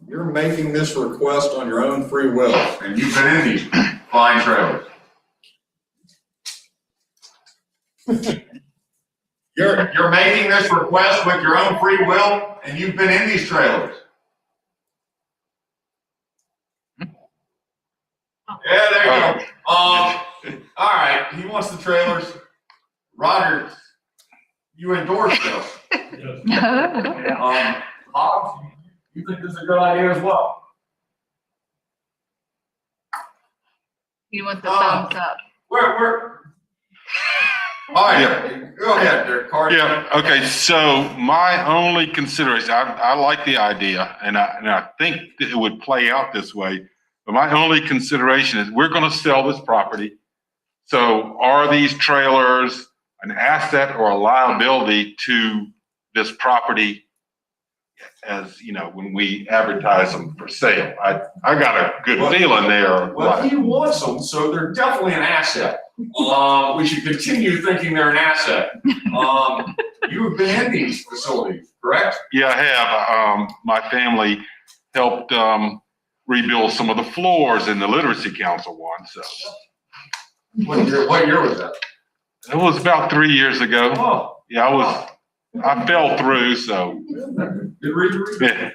You're making this request on your own free will, and you've been in these fine trailers. You're making this request with your own free will, and you've been in these trailers. Yeah, there you go. All right, he wants the trailers. Roger, you endorse this. Hobbs, you think this is a good idea as well? You want the thumbs up? Where? All right, go ahead there, Carter. Yeah, okay, so my only consideration, I like the idea, and I think that it would play out this way, but my only consideration is we're gonna sell this property. So are these trailers an asset or a liability to this property as, you know, when we advertise them for sale? I got a good feeling there. Well, he wants them, so they're definitely an asset. We should continue thinking they're an asset. You've been in these facilities, correct? Yeah, I have. My family helped rebuild some of the floors in the Literacy Council one, so. What year was that? It was about 3 years ago. Oh. Yeah, I fell through, so. Good reason. Yeah.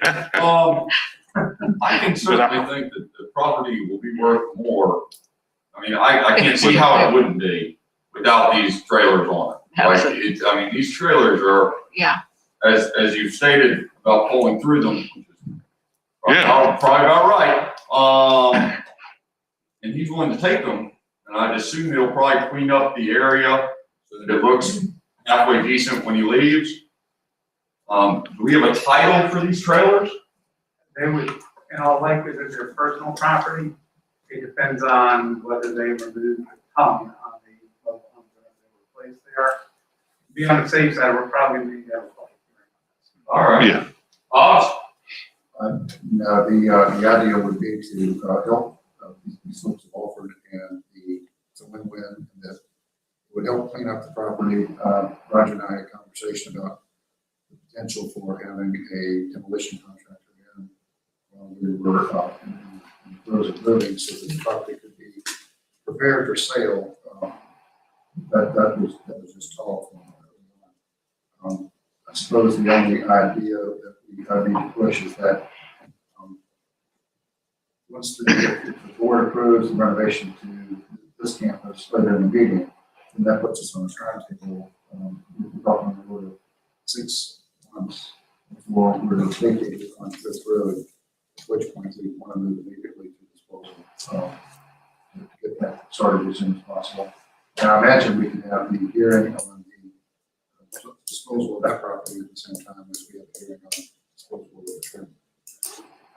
I can certainly think that the property will be worth more. I mean, I can't see how it wouldn't be without these trailers on it. Like, I mean, these trailers are, Yeah. as you've stated about pulling through them, which is Yeah. probably about right. And he's willing to take them, and I'd assume he'll probably clean up the area so that it looks halfway decent when he leaves. Do we have a title for these trailers? They would, in all likelihood, their personal property. It depends on whether they remove the tongue on the mobile homes that they were placed there. To be on the safe side, we're probably going to have a public hearing on this. All right. Yeah. Hobbs? No, the idea would be to help these folks have offered, and it's a win-win, and that it would help clean up the property. Roger and I had a conversation about the potential for having a demolition contractor in while we were in the throes of moving, so that the property could be prepared for sale. That was just talk. I suppose the only idea that we need to push is that once if the board approves the renovation to this campus later in the meeting, then that puts us on a timetable. We're talking on the order of 6 months before we're vacated on Fifth Road, at which point we want to move immediately to disposal. To get that started as soon as possible. And I imagine we can have the hearing on the disposal of that property at the same time as we have the hearing on disposal of the trim.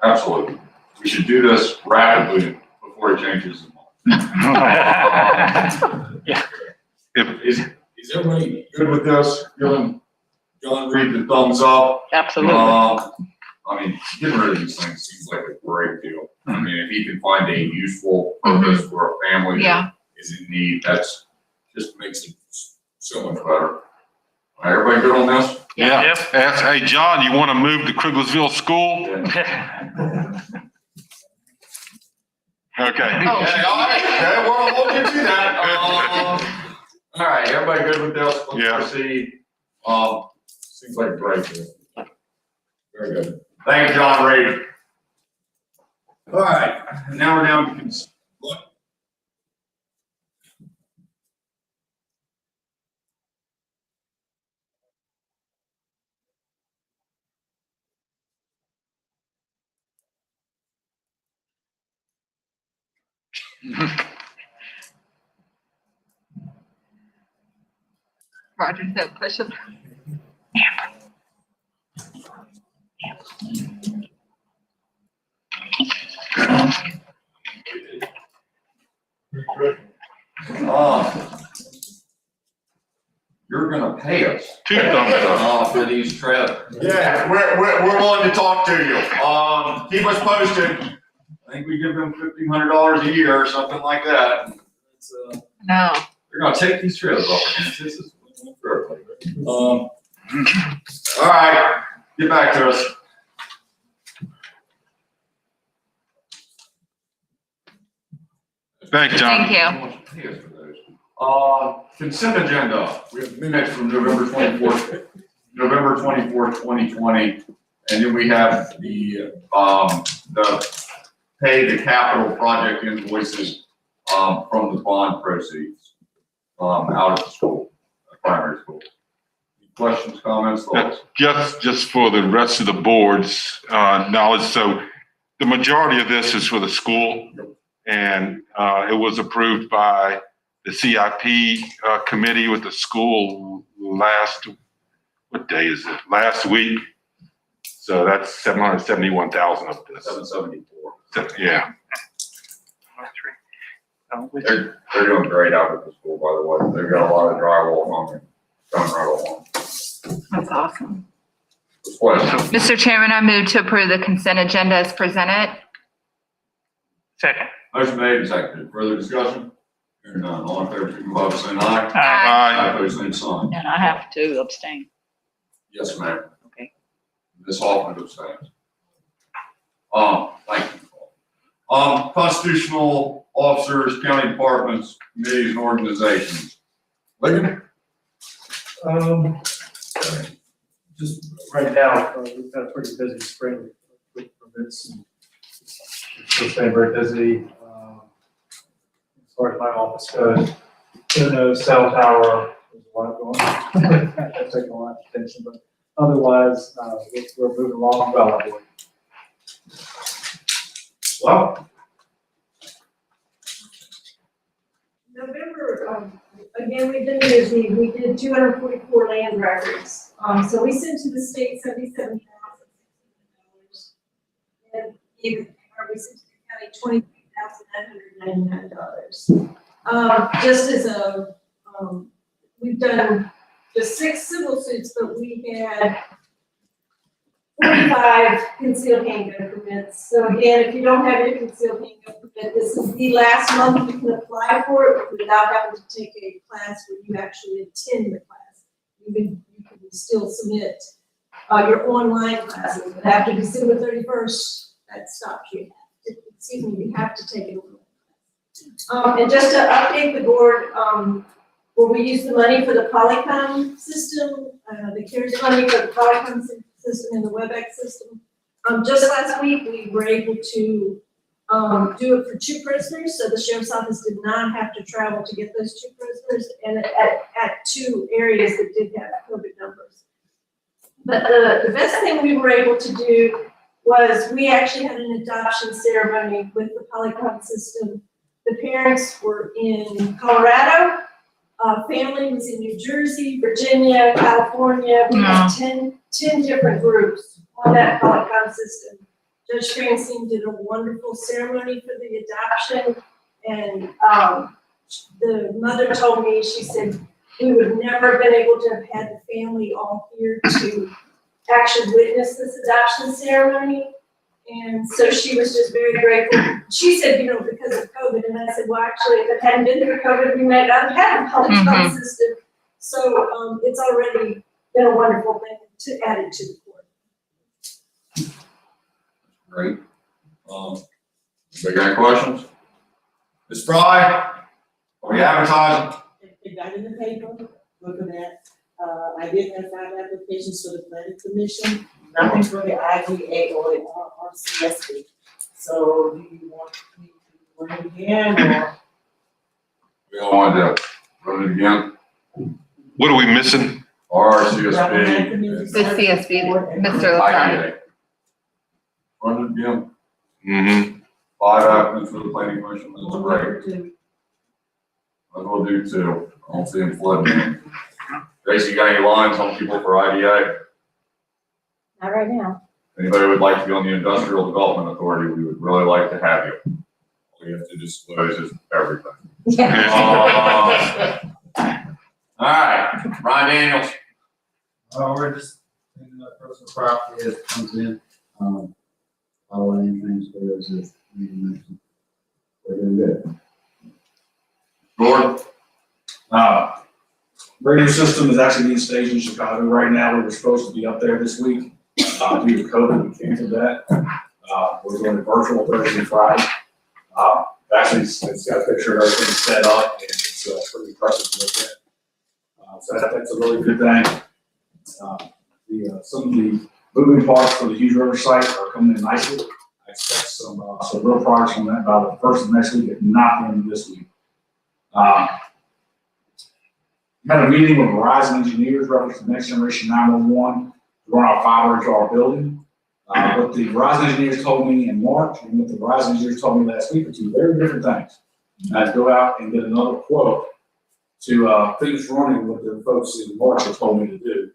Absolutely. We should do this rapidly before it changes his mind. Yeah. Is everybody good with this? Giving John Reed the thumbs up? Absolutely. I mean, getting rid of these things seems like a great deal. I mean, if he can find a useful purpose for a family that is in need, that's just makes it so much better. All right, everybody good on this? Yeah. Yep. Hey, John, you want to move to Crigglesville School? Okay. Okay, well, we'll get to that. All right, everybody good with this? Let's proceed. Seems like a great deal. Very good. Thank you, John Reed. All right, now we're down to what? Roger said push it. You're gonna pay us. 2 thumbs up. For these trailers. Yeah, we're willing to talk to you. Keep us posted. I think we give them $1,500 a year or something like that. No. They're gonna take these trailers off. This is all right, get back to us. Thanks, John. Thank you. Consent agenda, we have minutes from November 24th, 2020. And then we have the pay the capital project invoices, from the bond proceeds, out of the school, primary school. Any questions, comments, thoughts? Just for the rest of the board's knowledge, so the majority of this is for the school, and it was approved by the CIP committee with the school last week. So that's 771,000 of this. 774. Yeah. They're doing great out at the school, by the way. They've got a lot of drywall on it, coming right along. That's awesome. Question? Mr. Chairman, I move to approve the consent agenda as presented. Second. Motion made and seconded. Further discussion? Hearing none. All in favor, signify by saying aye. Aye. Opposed, same sign. And I have to abstain. Yes, ma'am. Okay. Ms. Hoffman abstains. Thank you. Constitutional officers, county departments, committees, and organizations. Lincoln? Just right now, we've had a pretty busy spring with permits and it's been very busy. As far as my office goes, the cell tower, there's a lot going on. That's taking a lot of attention, but otherwise, we're moving along well, I believe. Well, November, again, we've been busy. We did 244 land records. So we sent to the state $77,000. And we sent to the county $23,999. Just as a, we've done just 6 civil suits, but we had 45 concealed handgun permits. So again, if you don't have your concealed handgun permit, this is the last month you can apply for it without having to take a class where you actually attend the class. You can still submit your online classes, but after December 31st, that stops you. You have to take it online. And just to update the board, where we use the money for the Polycom system, the CARES money for the Polycom system and the WebEx system. Just last week, we were able to do it for 2 prisoners, so the sheriff's office did not have to travel to get those 2 prisoners, and at 2 areas that did have COVID numbers. But the best thing we were able to do was we actually had an adoption ceremony with the Polycom system. The parents were in Colorado, family was in New Jersey, Virginia, California. We had 10 different groups on that Polycom system. Judge Francine did a wonderful ceremony for the adoption, and the mother told me, she said, we would never have been able to have had the family all here to actually witness this adoption ceremony. And so she was just very grateful. She said, you know, because of COVID, and I said, well, actually, if it hadn't been for COVID, we might not have had a Polycom system. So it's already been a wonderful thing to add it to the court. great. Anybody got any questions? Ms. Fry, are we advertising? It got in the paper, look at that. I did have 5 applications for the planning commission, nothing for the IGA or the RCSB. So do you want me to run it again or? We all want to run it again. What are we missing? RCSB. The CSB, Mr. LaFleur. Run it again. Mm-hmm. 5 applicants for the planning commission. That's great. I will do 2. I don't see them flooding. Tracy, you got any lines on people for IDA? Not right now. Anybody would like to be on the Industrial Development Authority, we would really like to have you. All you have to disclose is everything. All right, Brian Daniels. We're just thinking that personal property as it comes in, all land transfers as we mentioned. We're doing good. Gordon. Radio system is actually being staged in Chicago right now. We were supposed to be up there this week. Due to COVID, we canceled that. We're doing a virtual Thursday and Friday. Actually, it's got a picture of everything set up, and it's pretty impressive to look at. So that's a really good thing. Some of the moving parts for the Hughes River site are coming in nicely. I expect some real progress on that by the first of next week, if not the end of this week. Had a meeting with Verizon engineers reference to next generation 911 to run our fiber into our building. What the Verizon engineers told me in March and what the Verizon engineers told me last week are two very different things. I had to go out and get another quote to finish running what the folks in March had told me to do.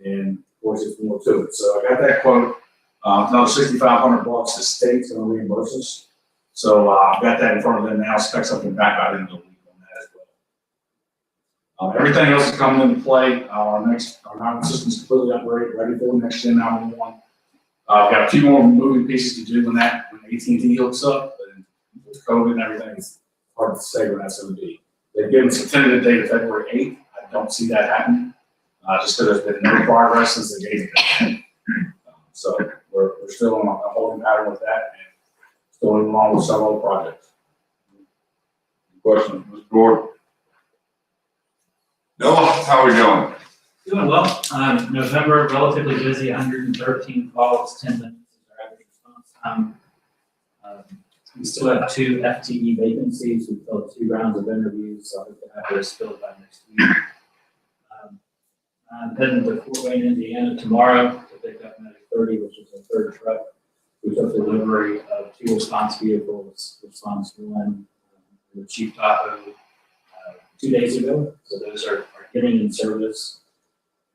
And of course, it's more to it. So I got that quote. Another $6,500 the state's going to reimburse us. So I've got that in front of them now. Expect something back by the end of the week on that as well. Everything else is coming into play. Our 911 system is completely upgraded, ready for next gen 911. I've got a few more moving pieces to do when AT&T hooks up, but with COVID and everything, it's hard to say when that's going to be. They've given us a tentative date of February 8th. I don't see that happening, just because there's been no progress since they gave it that. So we're still on a holding pattern with that, and still moving along with several other projects. Questions, Mr. Gordon? Noah, how are we doing? Doing well. November, relatively busy, 113 calls, 10 minutes is our average response time. We still have 2 FTE vacancies. We filled 2 rounds of interviews, so I hope to have those filled by next week. I'm heading to Fort Wayne, Indiana tomorrow to pick up Medic 30, which is our 3rd truck. We took delivery of 2 response vehicles, Response 1, the Chief Tahoe, 2 days ago. So those are getting in service.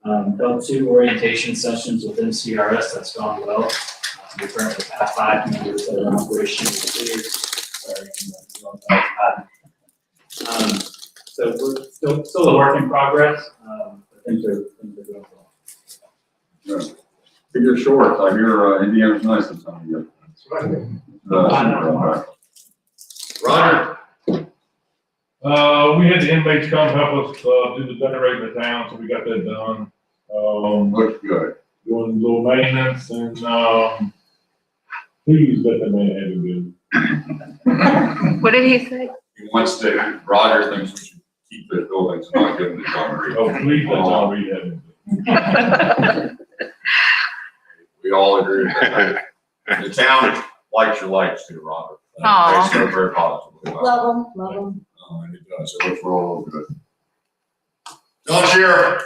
Held 2 orientation sessions within CRS. That's gone well. We currently have 5 members that are operationally cleared. Sorry, so we're still a work in progress. But things are going well. Keep it short. I hear Indiana's nice this time of year. Roger. We had the inmates come help us do the generator in the town, so we got that done. Looks good. Doing a little maintenance and please let the man have it good. What did he say? He wants to, Roger thinks we should keep the buildings, not give them to John Reed. Oh, please let John Reed have it. We all agree with that. The town likes your lights too, Robert. Aw. They very positively. Love them. And it does, it looks real good. John Sheriff.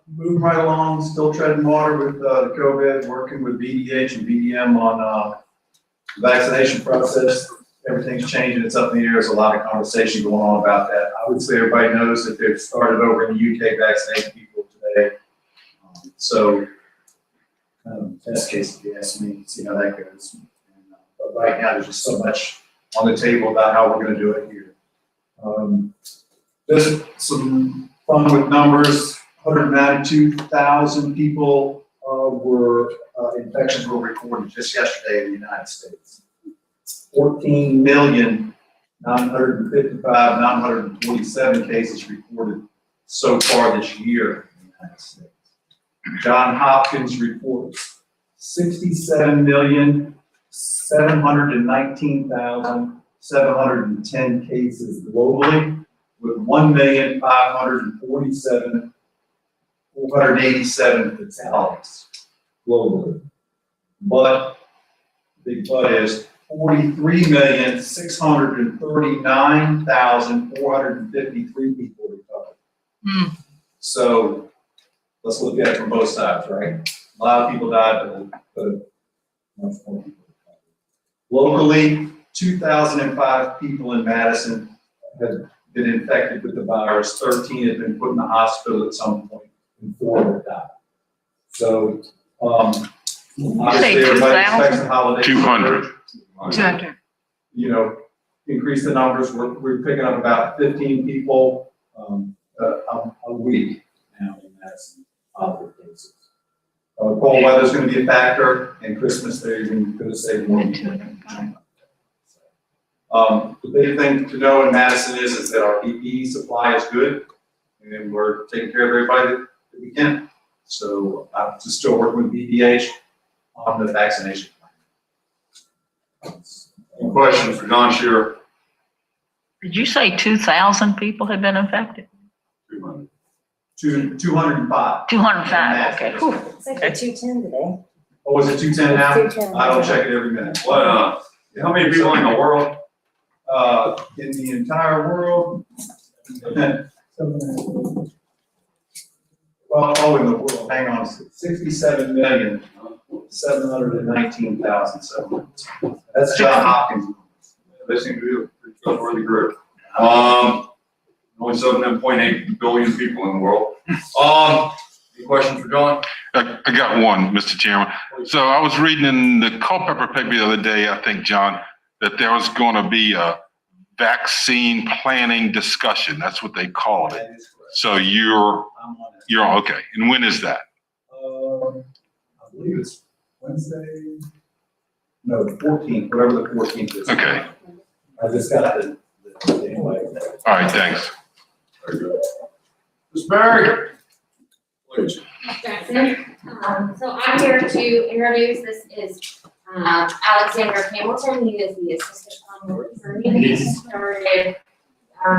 Moving right along, still treading water with COVID, working with BDH and BDM on the vaccination process. Everything's changing, it's up in the air, there's a lot of conversation going on about that. I would say everybody knows that they've started over in the UK vaccinating people today. So, test case, if you ask me, see how that goes. And, but right now, there's just so much on the table about how we're gonna do it here. Just some fun with numbers. 192,000 people infections were recorded just yesterday in the United States. 14,955,947 cases reported so far this year in the United States. Johns Hopkins reports 67,719,710 cases globally, with 1,547,487 fatalities globally. But big but is 43,639,453 people recovered. So let's look at it from both sides, right? A lot of people died, but much more people recovered. Locally, 2,005 people in Madison have been infected with the virus. 13 have been put in the hospital at some point, and 4 have died. So, obviously, everybody expects the holiday. 200. 200. You know, increase the numbers. We're picking up about 15 people a week now in Madison, positive cases. Cold weather's going to be a factor, and Christmas they're even going to say more. The big thing to know in Madison is that our PPE supply is good, and we're taking care of everybody that we can. So I'm just still working with BDH on the vaccination plan. Any questions for John Shearer? Did you say 2,000 people have been infected? 205. 205, okay. Whew. It's like 210 today. Oh, is it 210 now? It's 210. I don't check it every minute. What, how many people in the world? In the entire world? Well, oh, in the world, hang on, 67,719,700. That's John Hopkins. They seem to be a pretty trustworthy group. Only 7.8 billion people in the world. Any questions for John? I got one, Mr. Chairman. So I was reading in the Culpeper paper the other day, I think, John, that there was going to be a vaccine planning discussion. That's what they called it. So you're okay. And when is that? I believe it's Wednesday. No, the 14th, whatever the 14th is. Okay. I just got the anyway. All right, thanks. Very good. Ms. Barry? Please. Jackson. So I'm here to introduce, this is Alexander Hamilton. He is the assistant public attorney. He started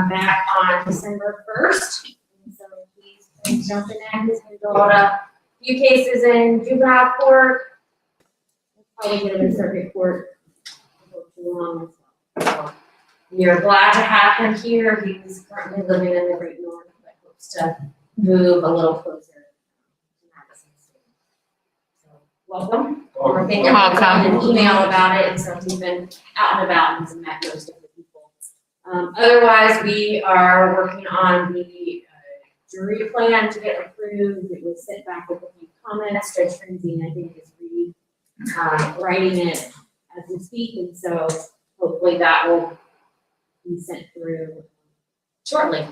back on December 1st. And so he's been jumping in. He's been doing a few cases in juvenile court. Probably get him in circuit court before too long as well. So we are glad to have him here. He's currently living in the Great North, but hopes to move a little closer. Welcome. Or thank you for sending an email about it, and so he's been out and about and has met most of the people. Otherwise, we are working on the jury plan to get approved. It was sent back with a few comments. Judge Francine, I think, is writing it as we speak, and so hopefully that will be sent through shortly.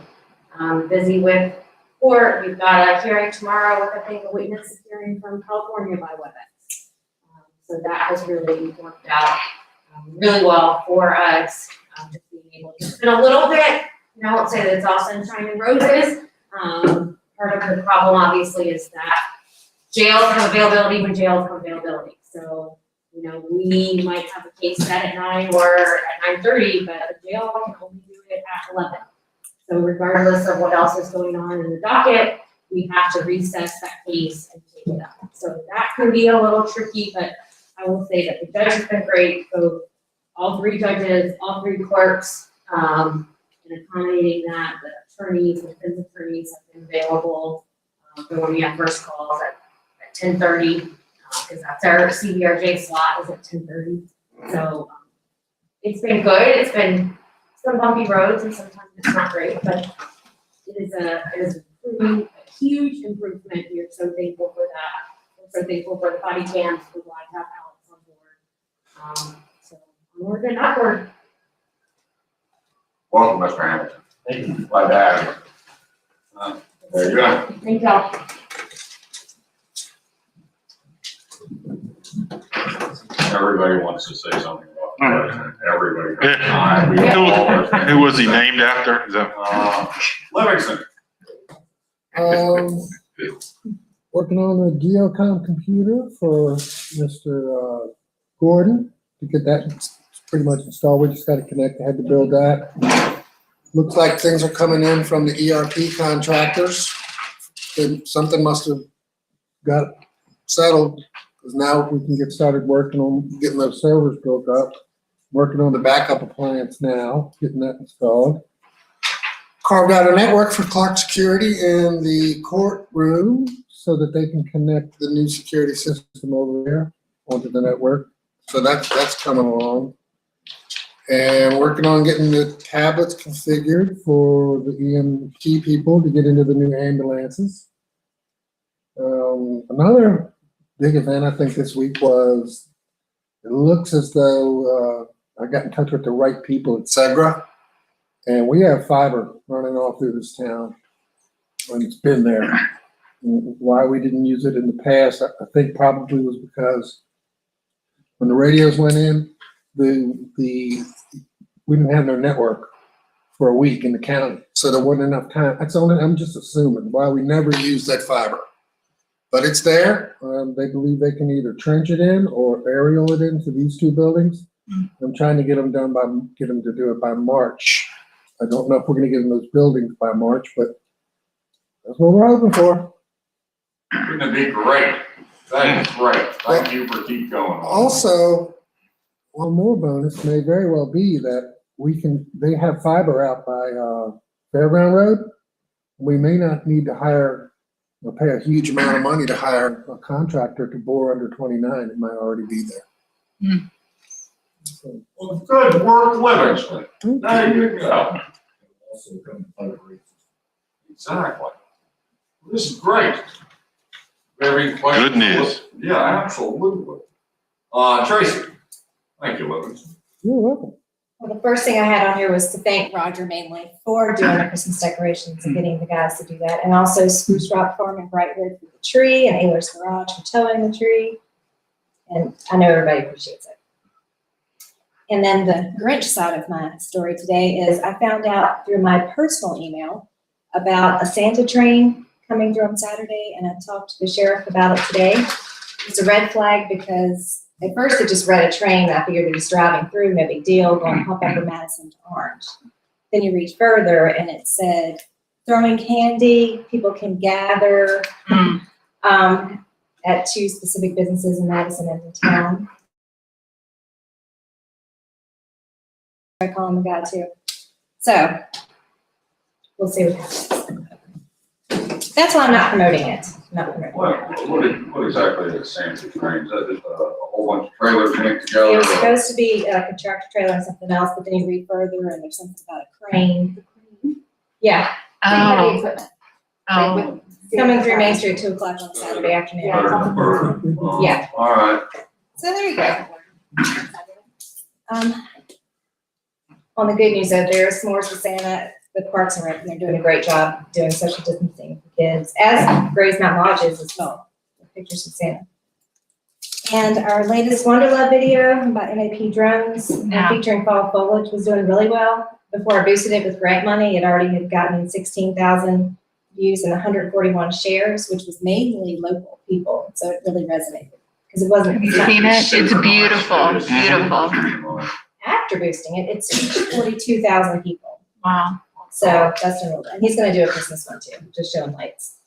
Busy with court. We've got a hearing tomorrow with, I think, a witness hearing from California by WebEx. So that has really worked out really well for us. Just being able to, it's been a little bit, I won't say that it's all sunshine and roses. Part of the problem, obviously, is that jails have availability when jails have availability. So, we might have a case set at 9 or at 9:30, but a jail can only do it at 11. So regardless of what else is going on in the docket, we have to recess that case and take it up. So that can be a little tricky, but I will say that the judge has been great. So all 3 judges, all 3 clerks, in accommodating that. The attorneys, the defense attorneys have been available for when we have first calls at 10:30, because that's our CBRJ slot is at 10:30. So it's been good. It's been some bumpy roads and sometimes it's not great, but it is a huge improvement. We are so thankful for that. We're so thankful for the body cams. We're glad to have Alex on board. So onward and upward. Welcome, Mr. Hamilton. Thank you. Glad to have you. There you go. Thank y'all. Everybody wants to say something about the president. Everybody. Who was he named after? Is that? Livingston. Working on a Geocom computer for Mr. Gordon to get that pretty much installed. We just got to connect. I had to build that. Looks like things are coming in from the ERP contractors. Something must have got settled, because now we can get started working on getting those servers built up. Working on the backup appliance now, getting that installed. Carved out a network for Clark Security in the courtroom so that they can connect the new security system over there onto the network. So that's coming along. And working on getting the tablets configured for the EMT people to get into the new ambulances. Another big event I think this week was, it looks as though I got in touch with the right people at Segra, and we have fiber running all through this town, and it's been there. And why we didn't use it in the past, I think probably was because when the radios went in, we didn't have no network for a week in the county, so there wasn't enough time. I'm just assuming why we never used that fiber. But it's there. They believe they can either trench it in or aerial it into these 2 buildings. I'm trying to get them to do it by March. I don't know if we're gonna get in those buildings by March, but that's what we're hoping for. Wouldn't it be great? That is great. Thank you for keep going. Also, one more bonus may very well be that they have fiber out by, Fairground Road. We may not need to hire or pay a huge amount of money to hire a contractor to bore under 29. It might already be there. So, Well, good work, Livingston. There you go. Exactly. This is great. Very questions? Good news. Yeah, absolutely. Tracy, thank you, Livingston. You're welcome. Well, the first thing I had on here was to thank Roger mainly for doing the Christmas decorations and getting the guys to do that. And also Spruce Rock Farm in Brightwood for the tree and Ayler's Garage for towing the tree. And I know everybody appreciates it. And then the Grinch side of my story today is I found out through my personal email about a Santa train coming through on Saturday, and I talked to the sheriff about it today. It's a red flag because at first it just read a train. I figured it was driving through, no big deal, going to pop up in Madison to Orange. Then you read further and it said throwing candy, people can gather at 2 specific businesses in Madison and the town. I call him the guy too. So we'll see what happens. That's why I'm not promoting it. What exactly is Santa Train? Is that just a whole bunch of trailers linked together? It was supposed to be a contractor trailer and something else, but then you read further and there's something about a crane. Yeah. Heavy equipment. Coming through Main Street at 2 o'clock on Saturday afternoon. Yeah. All right. So there you go. On the good news though, there's s'mores with Santa with Parks and Rec, and they're doing a great job doing social distancing for kids, as Gray's Mountain Lodge is as well. Pictures of Santa. And our latest Wonder Love video about MAP drones featuring fall foliage was doing really well. Before I boosted it with grant money, it already had gotten 16,000 views and 141 shares, which was mainly local people. So it really resonated because it wasn't. Have you seen it? It's beautiful, beautiful. After boosting it, it's 42,000 people. Wow. So that's doing really well. And he's going to do a Christmas one too, just showing lights.